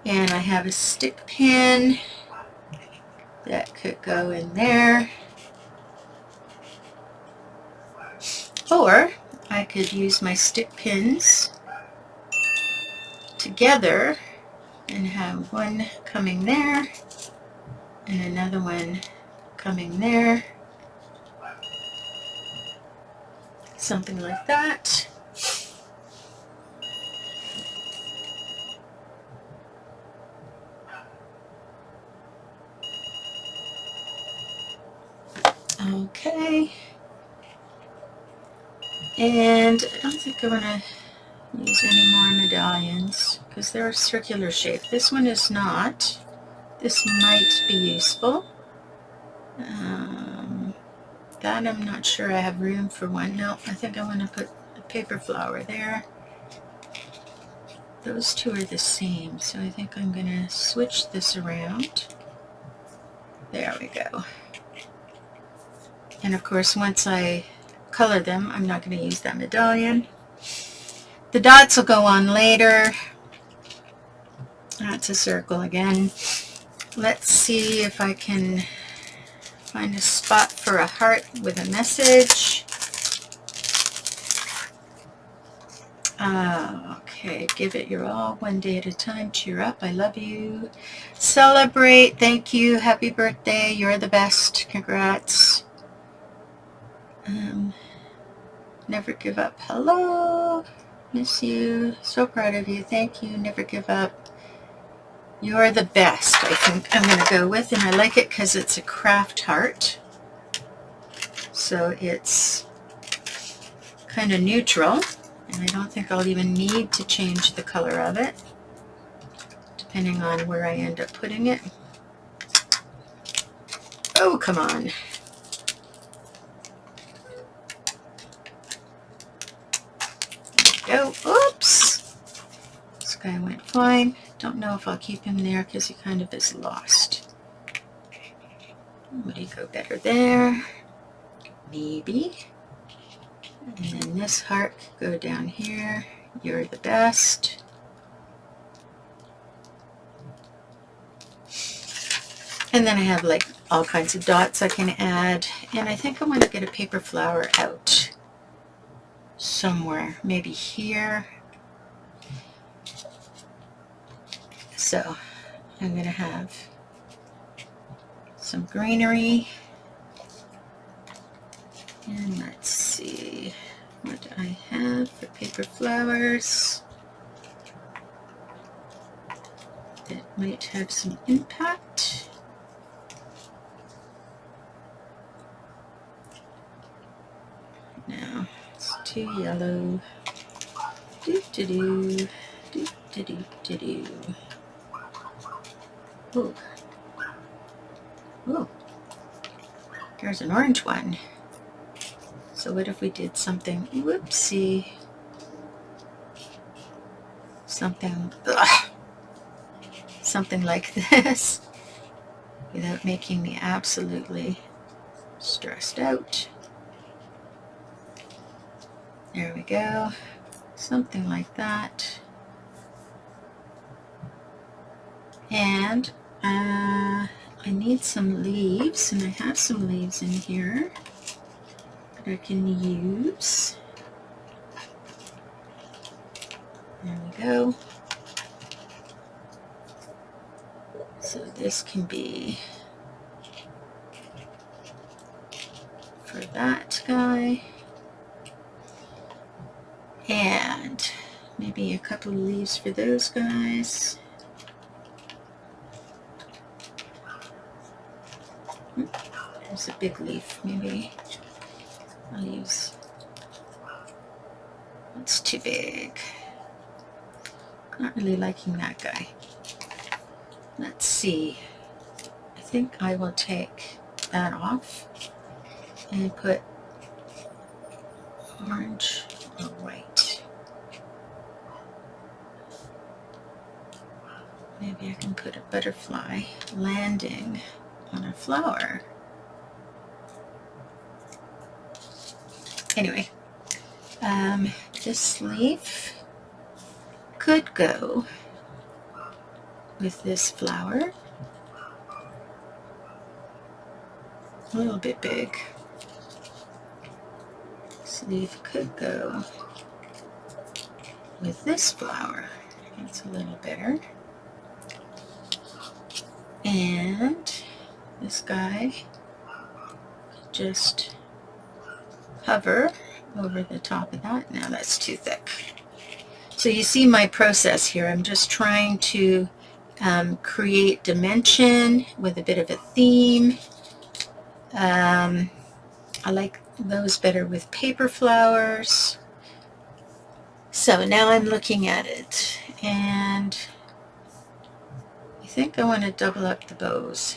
And I have a stick pin that could go in there. Or I could use my stick pins together and have one coming there and another one coming there. Something like that. Okay. And I don't think I want to use any more medallions because they're a circular shape. This one is not. This might be useful. That I'm not sure I have room for one. No, I think I want to put a paper flower there. Those two are the same, so I think I'm going to switch this around. There we go. And of course, once I color them, I'm not going to use that medallion. The dots will go on later. That's a circle again. Let's see if I can find a spot for a heart with a message. Okay, give it your all, one day at a time. Cheer up, I love you. Celebrate, thank you, happy birthday, you're the best, congrats. Never give up, hello, miss you, so proud of you, thank you, never give up. You're the best, I think I'm going to go with, and I like it because it's a craft heart. So it's kind of neutral, and I don't think I'll even need to change the color of it, depending on where I end up putting it. Oh, come on. There we go. Oops. This guy went fine. Don't know if I'll keep him there because he kind of is lost. Would he go better there? Maybe. And then this heart could go down here. You're the best. And then I have like all kinds of dots I can add. And I think I want to get a paper flower out somewhere. Maybe here. So I'm going to have some greenery. And let's see what I have for paper flowers that might have some impact. No, it's too yellow. Do do do do do do do do. Ooh. Ooh. There's an orange one. So what if we did something, whoopsie, something like this without making me absolutely stressed out. There we go. Something like that. And I need some leaves, and I have some leaves in here that I can use. There we go. So this can be for that guy. And maybe a couple of leaves for those guys. There's a big leaf, maybe I'll use, it's too big. Not really liking that guy. Let's see, I think I will take that off and put orange or white. Maybe I can put a butterfly landing on a flower. Anyway, this leaf could go with this flower. A little bit big. So leaf could go with this flower. It's a little better. And this guy just hover over the top of that. Now that's too thick. So you see my process here. I'm just trying to create dimension with a bit of a theme. I like those better with paper flowers. So now I'm looking at it, and I think I want to double up the bows.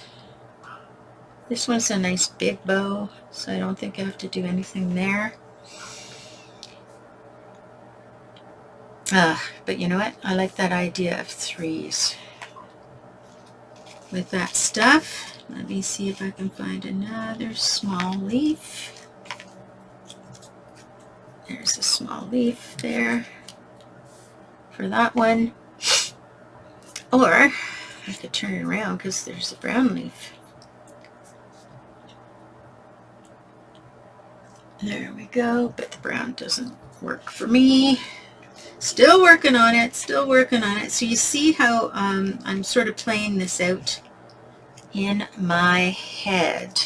This one's a nice big bow, so I don't think I have to do anything there. But you know what? I like that idea of threes. With that stuff, let me see if I can find another small leaf. There's a small leaf there for that one. Or I could turn it around because there's a brown leaf. There we go, but the brown doesn't work for me. Still working on it, still working on it. So you see how I'm sort of playing this out in my head.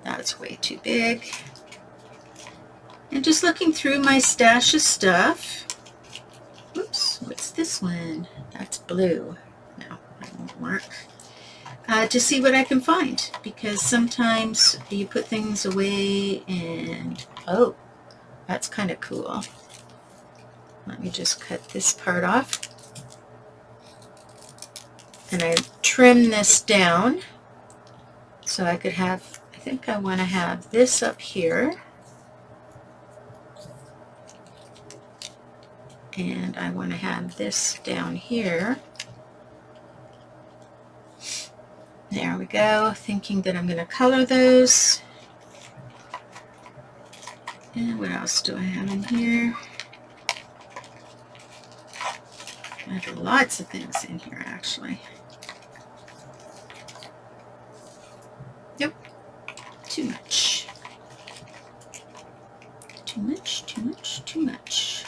That's way too big. And just looking through my stash of stuff. Oops, what's this one? That's blue. No, that won't work. To see what I can find, because sometimes you put things away and, oh, that's kind of cool. Let me just cut this part off. And I trim this down so I could have, I think I want to have this up here. And I want to have this down here. There we go, thinking that I'm going to color those. And what else do I have in here? I have lots of things in here, actually. Nope, too much. Too much, too much, too much.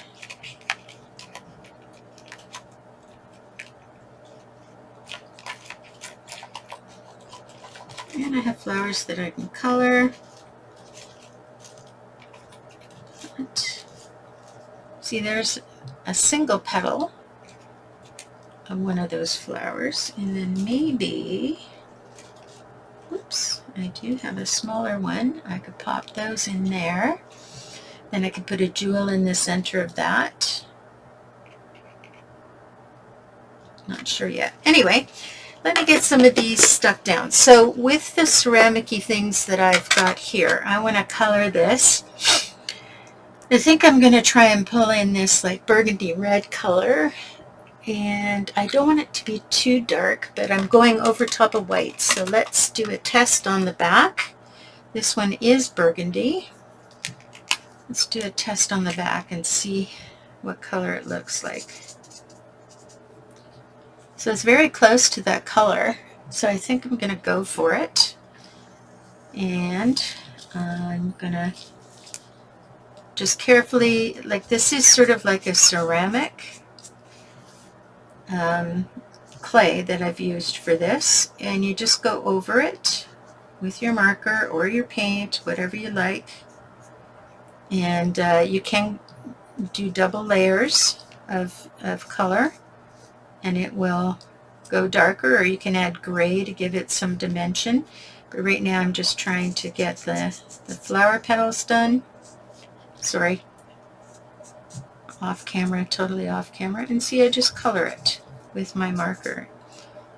And I have flowers that I can color. But, see, there's a single petal of one of those flowers, and then maybe, oops, I do have a smaller one. I could pop those in there. Then I could put a jewel in the center of that. Not sure yet. Anyway, let me get some of these stuck down. So with the ceramic-y things that I've got here, I want to color this. I think I'm going to try and pull in this like burgundy red color. And I don't want it to be too dark, but I'm going over top of white. So let's do a test on the back. This one is burgundy. Let's do a test on the back and see what color it looks like. So it's very close to that color. So I think I'm going to go for it. And I'm going to just carefully, like this is sort of like a ceramic clay that I've used for this, and you just go over it with your marker or your paint, whatever you like, and you can do double layers of color and it will go darker, or you can add gray to give it some dimension. But right now I'm just trying to get the flower petals done. Sorry, off camera, totally off camera. And see, I just color it with my marker.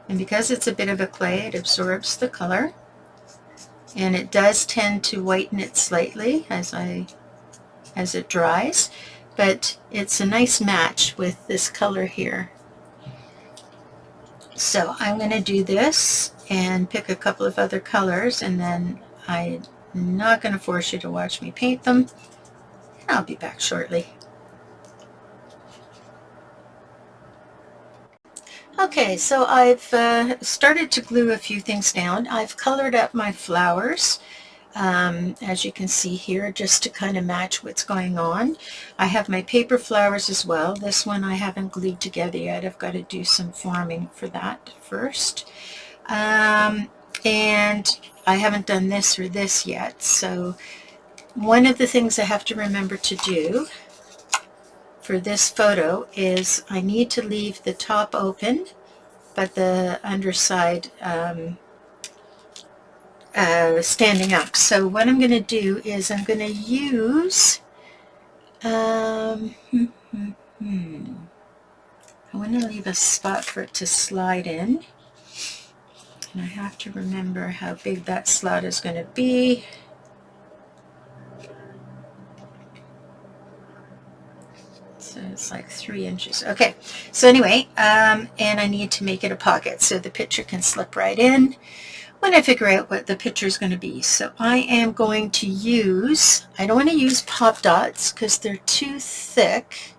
And because it's a bit of a clay, it absorbs the color. And it does tend to whiten it slightly as it dries. But it's a nice match with this color here. So I'm going to do this and pick a couple of other colors, and then I'm not going to force you to watch me paint them. I'll be back shortly. Okay, so I've started to glue a few things down. I've colored up my flowers. as you can see here, just to kind of match what's going on. I have my paper flowers as well. This one I haven't glued together yet. I've got to do some forming for that first. And I haven't done this or this yet. So one of the things I have to remember to do for this photo is I need to leave the top open, but the underside standing up. So what I'm going to do is I'm going to use I want to leave a spot for it to slide in, and I have to remember how big that slot is going to be. So it's like 3 inches. Okay, so anyway, and I need to make it a pocket so the picture can slip right in when I figure out what the picture is going to be. So I am going to use, I don't want to use pop dots because they're too thick,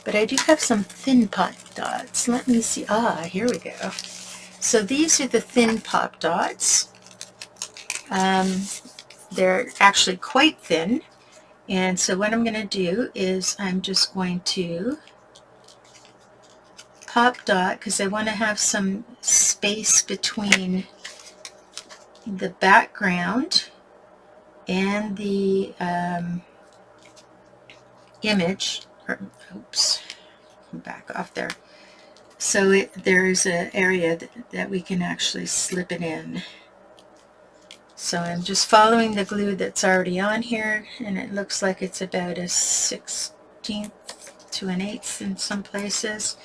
but I do have some thin pop dots. Let me see. Here we go. So these are the thin pop dots. They're actually quite thin. And so what I'm going to do is I'm just going to pop dot, because I want to have some space between the background and the image. Oops, back off there. So there's an area that we can actually slip it in. So I'm just following the glue that's already on here, and it looks like it's about a 1/16 to an 1/8 in some places.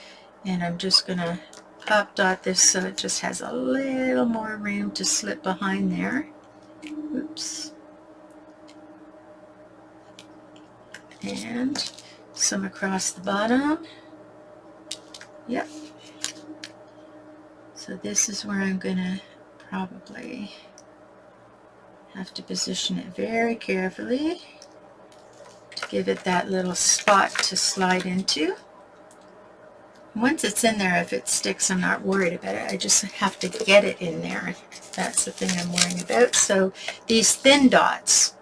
And I'm just going to pop dot this so it just has a little more room to slip behind there. Oops. And some across the bottom. Yep. So this is where I'm going to probably have to position it very carefully to give it that little spot to slide into. Once it's in there, if it sticks, I'm not worried about it. I just have to get it in there. That's the thing I'm worrying about. So these thin dots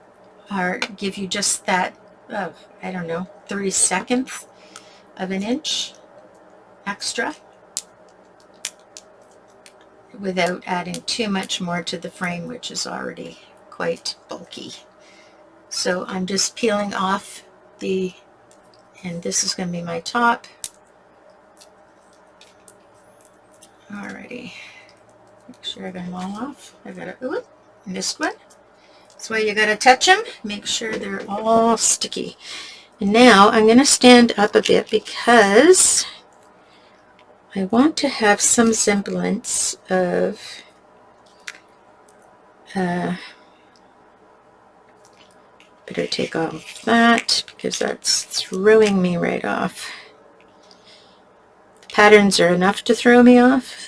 give you just that, I don't know, 32nd of an inch extra without adding too much more to the frame, which is already quite bulky. So I'm just peeling off and this is going to be my top. Alrighty, make sure I got them all off. I got a missed one. That's why you got to touch them. Make sure they're all sticky. And now I'm going to stand up a bit because I want to have some semblance of better take off that because that's throwing me right off. The patterns are enough to throw me off.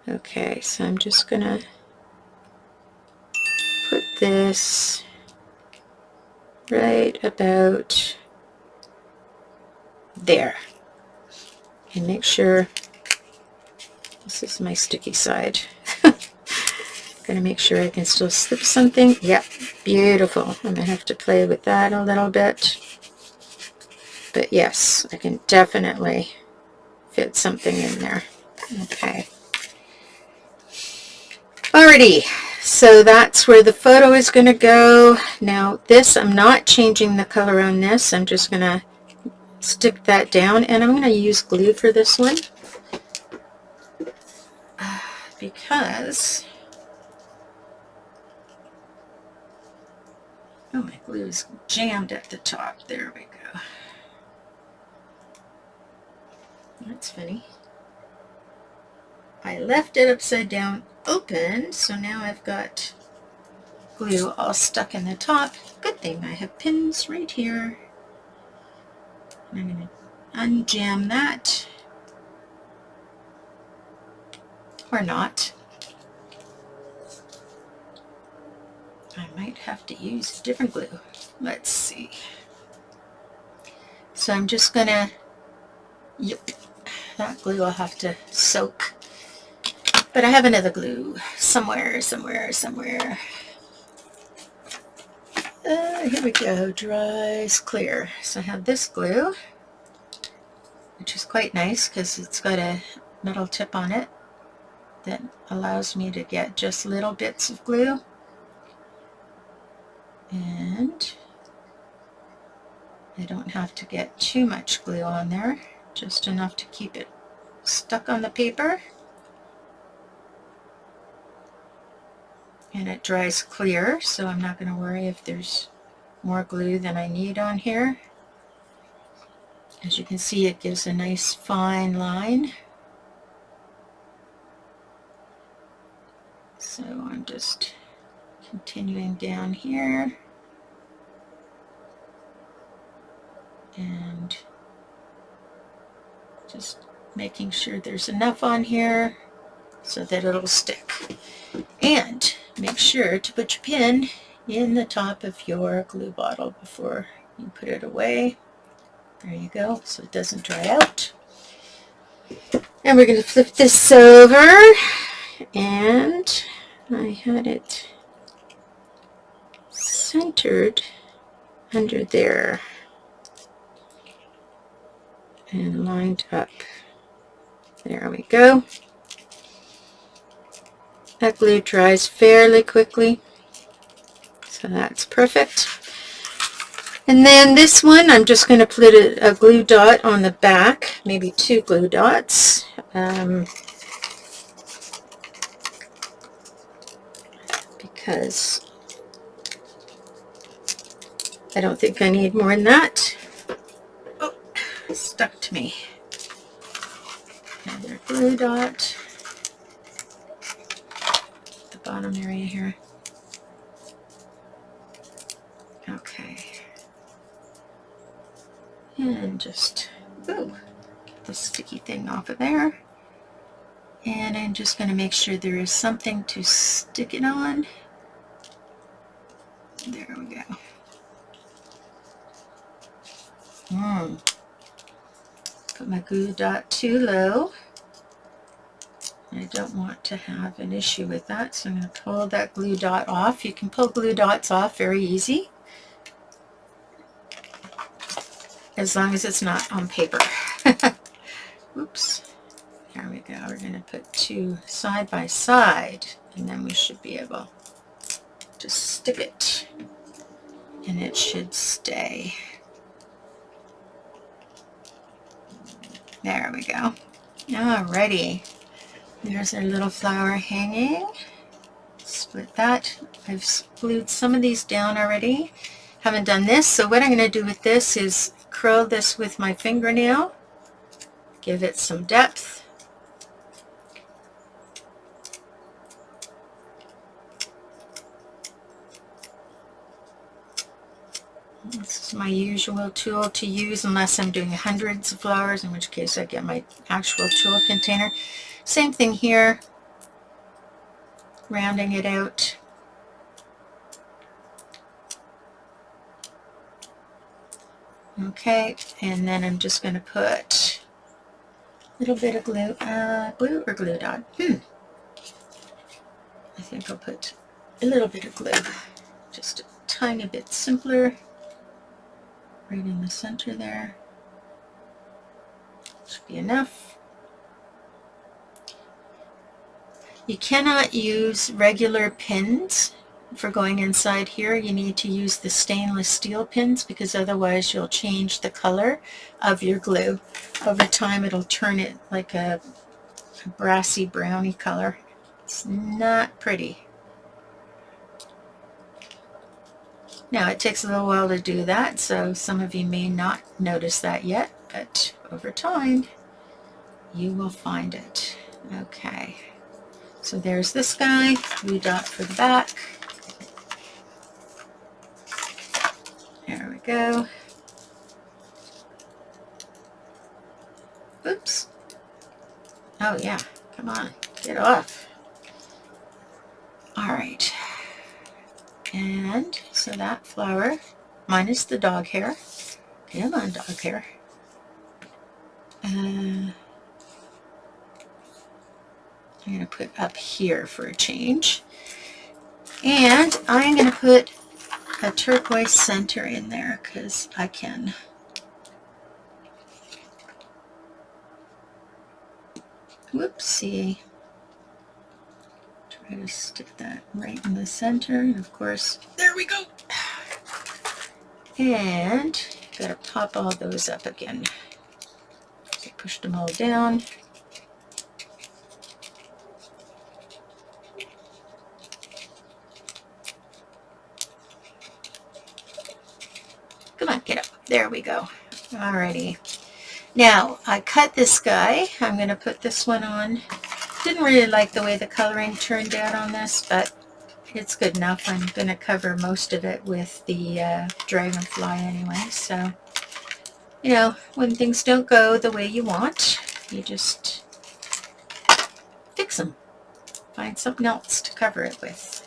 Okay, so I'm just gonna put this right about there and make sure this is my sticky side. Gonna make sure I can still slip something. Yep, beautiful. I'm gonna have to play with that a little bit, but yes, I can definitely fit something in there. Okay, alrighty, so that's where the photo is going to go. Now this, I'm not changing the color on this. I'm just going to stick that down, and I'm going to use glue for this one because my glue is jammed at the top. There we go. That's funny. I left it upside down open, so now I've got glue all stuck in the top. Good thing I have pins right here. And I'm going to unjam that. Or not. I might have to use different glue. Let's see. So I'm just gonna, yep, that glue I'll have to soak But I have another glue somewhere. Here we go, dries clear. So I have this glue, which is quite nice because it's got a metal tip on it that allows me to get just little bits of glue. And I don't have to get too much glue on there, just enough to keep it stuck on the paper. And it dries clear, so I'm not going to worry if there's more glue than I need on here. As you can see, it gives a nice fine line. So I'm just continuing down here and just making sure there's enough on here so that it'll stick. And make sure to put your pin in the top of your glue bottle before you put it away. There you go, so it doesn't dry out. And we're going to flip this over, and I had it centered under there and lined up. There we go. That glue dries fairly quickly, so that's perfect. And then this one, I'm just going to put a glue dot on the back, maybe 2 glue dots. Because I don't think I need more than that. Oh, it stuck to me. Another glue dot. The bottom area here. Okay. And just, get the sticky thing off of there. And I'm just going to make sure there is something to stick it on. There we go. Put my glue dot too low. I don't want to have an issue with that, so I'm going to pull that glue dot off. You can pull glue dots off very easy, as long as it's not on paper. Oops. There we go. We're going to put 2 side by side, and then we should be able to stick it, and it should stay. There we go. Alrighty. There's our little flower hanging. Split that. I've glued some of these down already. Haven't done this, so what I'm going to do with this is curl this with my fingernail. Give it some depth. This is my usual tool to use unless I'm doing hundreds of flowers, in which case I get my actual tool container. Same thing here, rounding it out. Okay, and then I'm just going to put a little bit of glue, glue or glue dot? I think I'll put a little bit of glue, just a tiny bit simpler. Right in the center there. Should be enough. You cannot use regular pins for going inside here. You need to use the stainless steel pins because otherwise you'll change the color of your glue. Over time it'll turn it like a brassy browny color. It's not pretty. Now it takes a little while to do that, so some of you may not notice that yet, but over time you will find it. Okay, so there's this guy, glue dot for the back. There we go. Oops. Oh yeah, come on, get off. All right. And so that flower, minus the dog hair. Come on, dog hair. I'm going to put up here for a change. And I'm going to put a turquoise center in there because I can. Whoopsie. Try to stick that right in the center. And of course, there we go. And gotta pop all those up again. So pushed them all down. Come on, get up. There we go. Alrighty. Now, I cut this guy. I'm going to put this one on. Didn't really like the way the coloring turned out on this, but it's good enough. I'm going to cover most of it with the dragonfly anyway. So, you know, when things don't go the way you want, you just fix them. Find something else to cover it with.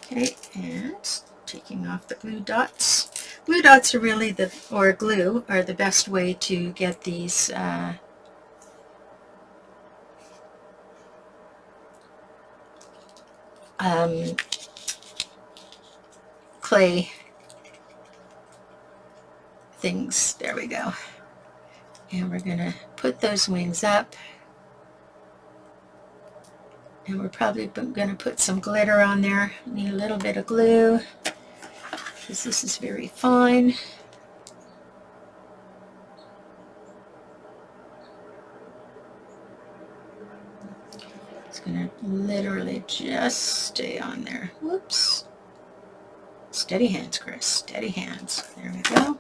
Okay, and taking off the glue dots. Glue dots are really or glue are the best way to get these clay things. There we go. And we're going to put those wings up. And we're probably going to put some glitter on there. Need a little bit of glue because this is very fine. It's going to literally just stay on there. Whoops. Steady hands, Chris. Steady hands. There we go.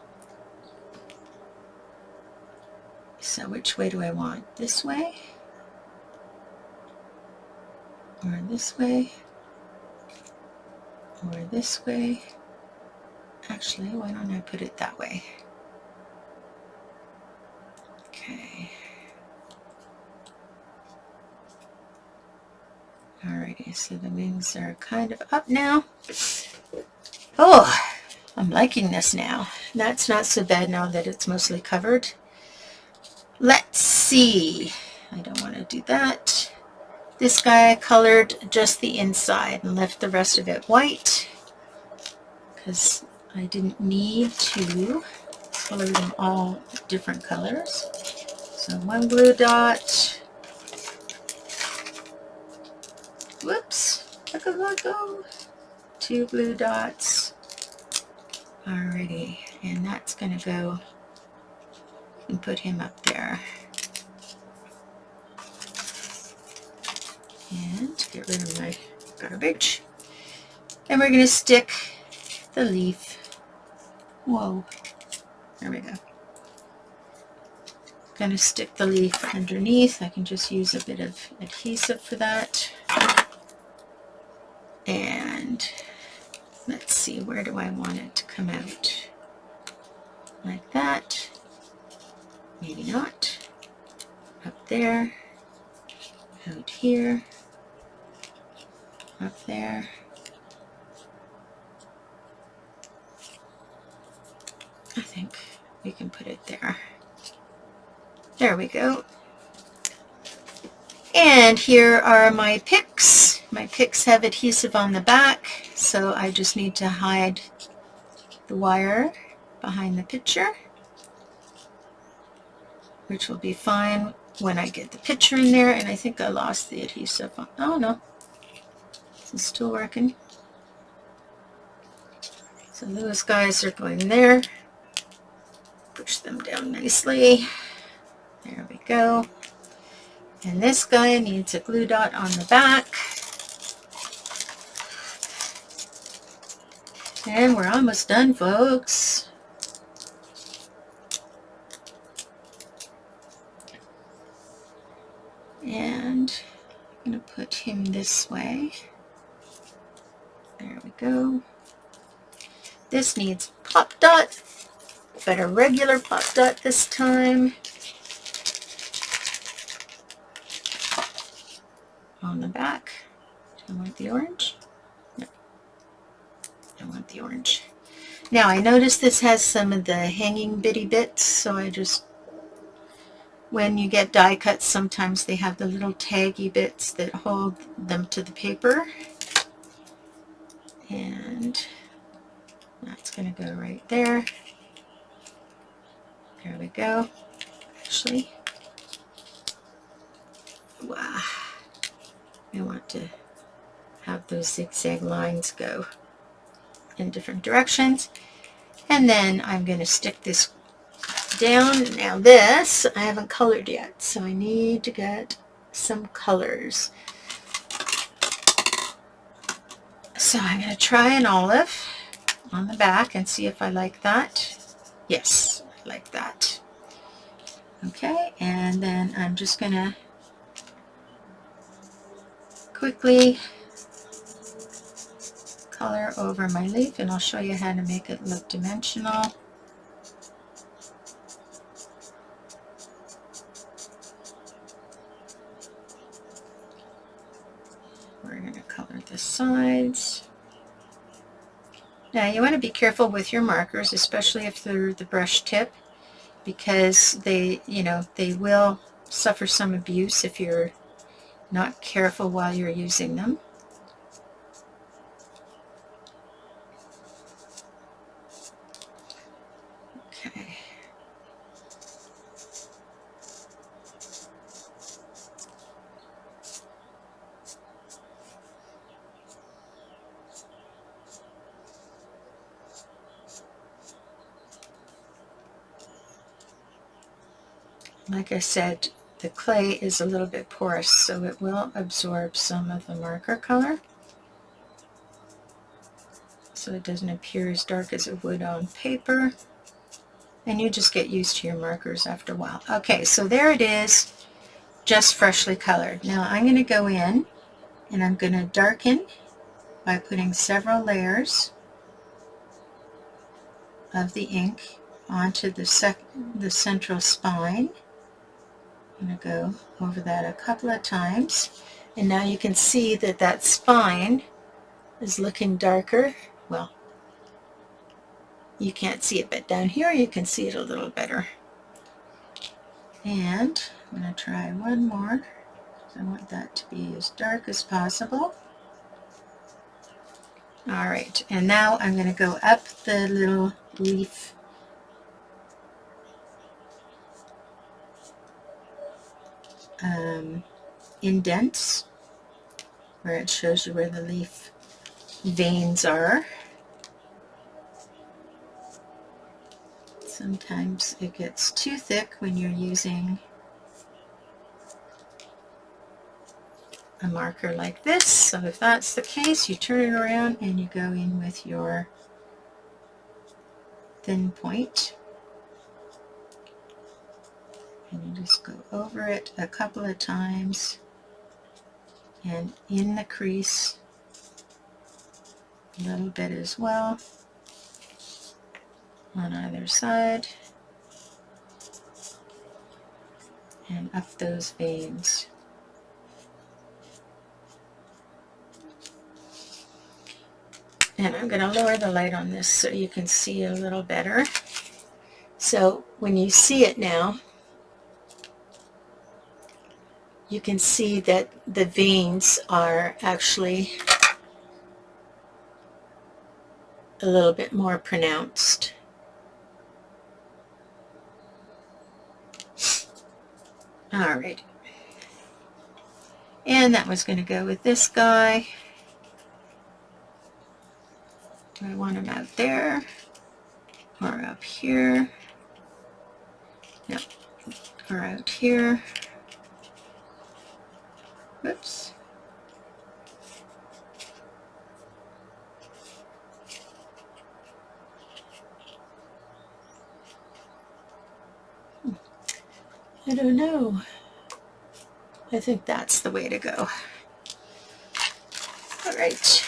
So which way do I want? This way? Or this way? Or this way? Actually, why don't I put it that way? Okay. Alrighty, so the wings are kind of up now. Oh, I'm liking this now. That's not so bad now that it's mostly covered. Let's see. I don't want to do that. This guy I colored just the inside and left the rest of it white because I didn't need to color them all different colors. So one glue dot. Whoops, look at that go. Two glue dots. Alrighty, and that's gonna go and put him up there. And get rid of my garbage. And we're gonna stick the leaf. Whoa, there we go. Gonna stick the leaf underneath. I can just use a bit of adhesive for that. And let's see, where do I want it to come out? Like that. Maybe not. Up there. Out here. Up there. I think we can put it there. There we go. And here are my picks. My picks have adhesive on the back, so I just need to hide the wire behind the picture, which will be fine when I get the picture in there. And I think I lost the adhesive. Oh no, this is still working. So those guys are going there. Push them down nicely. There we go. And this guy needs a glue dot on the back. And we're almost done, folks. And I'm going to put him this way. There we go. This needs pop dot, but a regular pop dot this time. On the back. Do I want the orange? No. I want the orange. Now I notice this has some of the hanging bitty bits, so I just when you get die cuts, sometimes they have the little taggy bits that hold them to the paper. And that's going to go right there. There we go. Actually, wow, I want to have those zigzag lines go in different directions. And then I'm going to stick this down. Now this I haven't colored yet, so I need to get some colors. So I'm going to try an olive on the back and see if I like that. Yes, I like that. Okay, and then I'm just going to quickly color over my leaf, and I'll show you how to make it look dimensional. We're going to color the sides. Now you want to be careful with your markers, especially if they're the brush tip, because they will suffer some abuse if you're not careful while you're using them. Okay. Like I said, the clay is a little bit porous, so it will absorb some of the marker color, so it doesn't appear as dark as it would on paper. And you just get used to your markers after a while. Okay, so there it is, just freshly colored. Now I'm going to go in and I'm going to darken by putting several layers of the ink onto the central spine. I'm going to go over that a couple of times, and now you can see that that spine is looking darker. Well, you can't see it, but down here you can see it a little better. And I'm going to try one more. I want that to be as dark as possible. All right, and now I'm going to go up the little leaf indents, where it shows you where the leaf veins are. Sometimes it gets too thick when you're using a marker like this, so if that's the case, you turn it around and you go in with your thin point, and you just go over it a couple of times and in the crease a little bit as well on either side, and up those veins. And I'm going to lower the light on this so you can see a little better. So when you see it now, you can see that the veins are actually a little bit more pronounced. All right. And that was going to go with this guy. Do I want him out there or up here? No, or out here. Whoops. I don't know. I think that's the way to go. All right.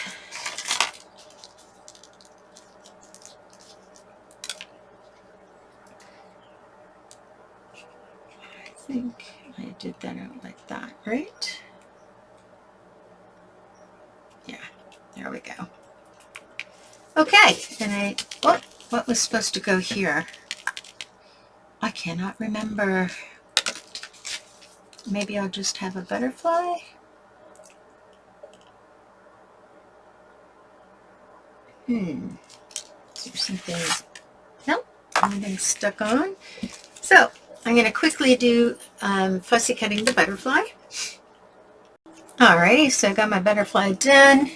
I think I did that out like that, right? Yeah, there we go. Okay, and what was supposed to go here? I cannot remember. maybe I'll just have a butterfly. Is there something? Nope, nothing stuck on. So I'm going to quickly do fussy cutting the butterfly. Alrighty, so I got my butterfly done.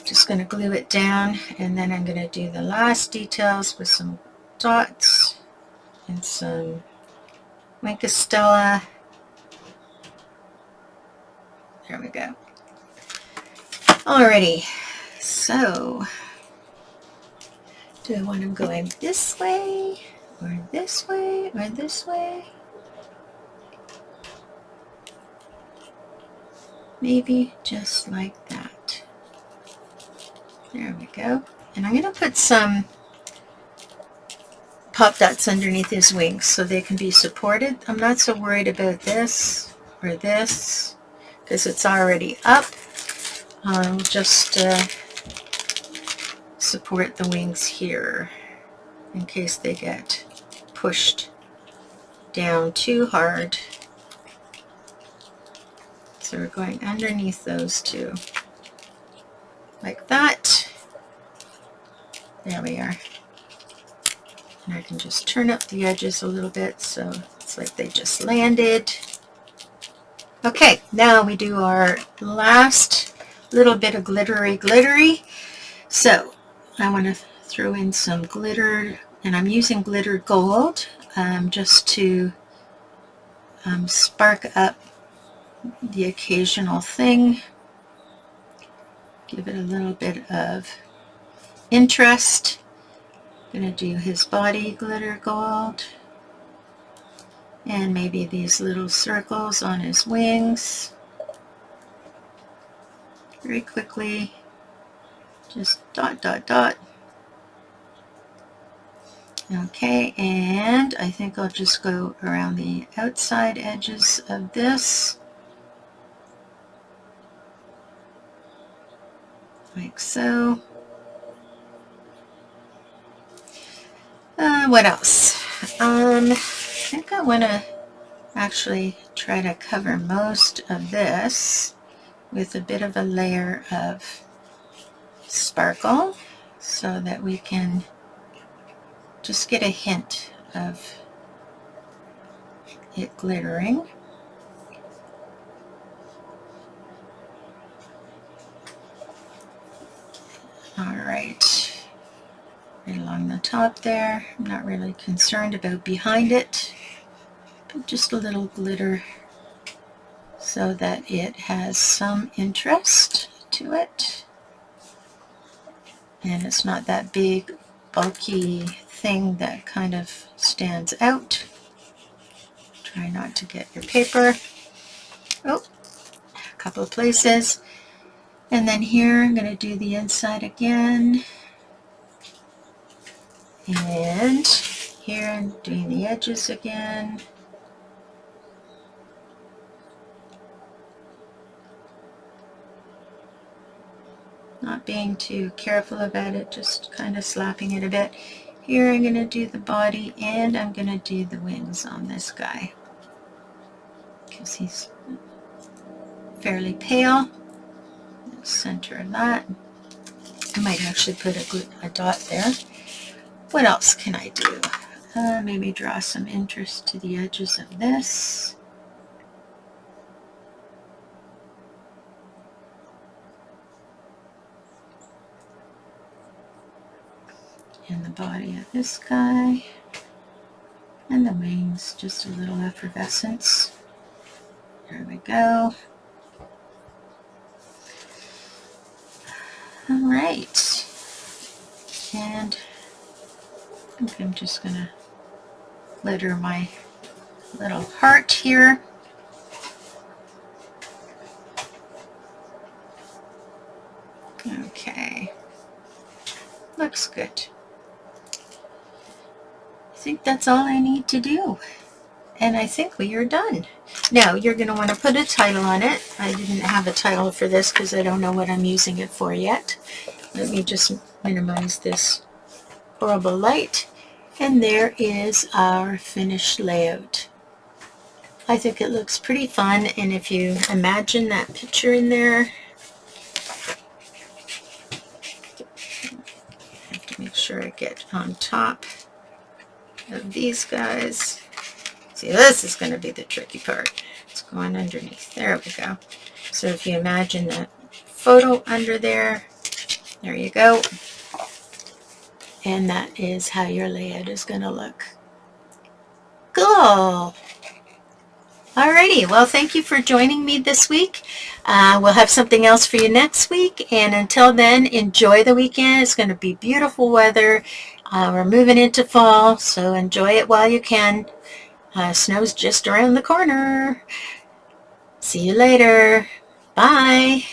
Just going to glue it down, and then I'm going to do the last details with some dots and some Mica Stella. There we go. Alrighty, so do I want them going this way, or this way, or this way? Maybe just like that. There we go. And I'm going to put some pop dots underneath his wings so they can be supported. I'm not so worried about this or this because it's already up. I'll just support the wings here in case they get pushed down too hard. So we're going underneath those two, like that. There we are. And I can just turn up the edges a little bit so it's like they just landed. Okay, now we do our last little bit of glittery. So I want to throw in some glitter, and I'm using glitter gold just to spark up the occasional thing, give it a little bit of interest. I'm going to do his body glitter gold, and maybe these little circles on his wings. Very quickly, just dot, dot, dot. Okay, and I think I'll just go around the outside edges of this, like so. What else? I think I want to actually try to cover most of this with a bit of a layer of sparkle so that we can just get a hint of it glittering. All right. Right along the top there. I'm not really concerned about behind it, but just a little glitter so that it has some interest to it. And it's not that big, bulky thing that kind of stands out. Try not to get your paper. Oh, a couple of places. And then here I'm going to do the inside again. And here I'm doing the edges again. Not being too careful about it, just kind of slapping it a bit. Here I'm going to do the body, and I'm going to do the wings on this guy because he's fairly pale. Center of that. I might actually put a dot there. What else can I do? Maybe draw some interest to the edges of this. And the body of this guy. And the wings, just a little effervescence. There we go. All right. And I think I'm just going to glitter my little heart here. Okay. Looks good. I think that's all I need to do. And I think we are done. Now you're going to want to put a title on it. I didn't have a title for this because I don't know what I'm using it for yet. Let me just minimize this horrible light. And there is our finished layout. I think it looks pretty fun, and if you imagine that picture in there, I have to make sure I get on top of these guys. See, this is going to be the tricky part. It's going underneath. There we go. So if you imagine that photo under there, there you go. And that is how your layout is going to look. Cool. Alrighty, well, thank you for joining me this week. We'll have something else for you next week, and until then, enjoy the weekend. It's going to be beautiful weather. We're moving into fall, so enjoy it while you can. Snow's just around the corner. See you later. Bye.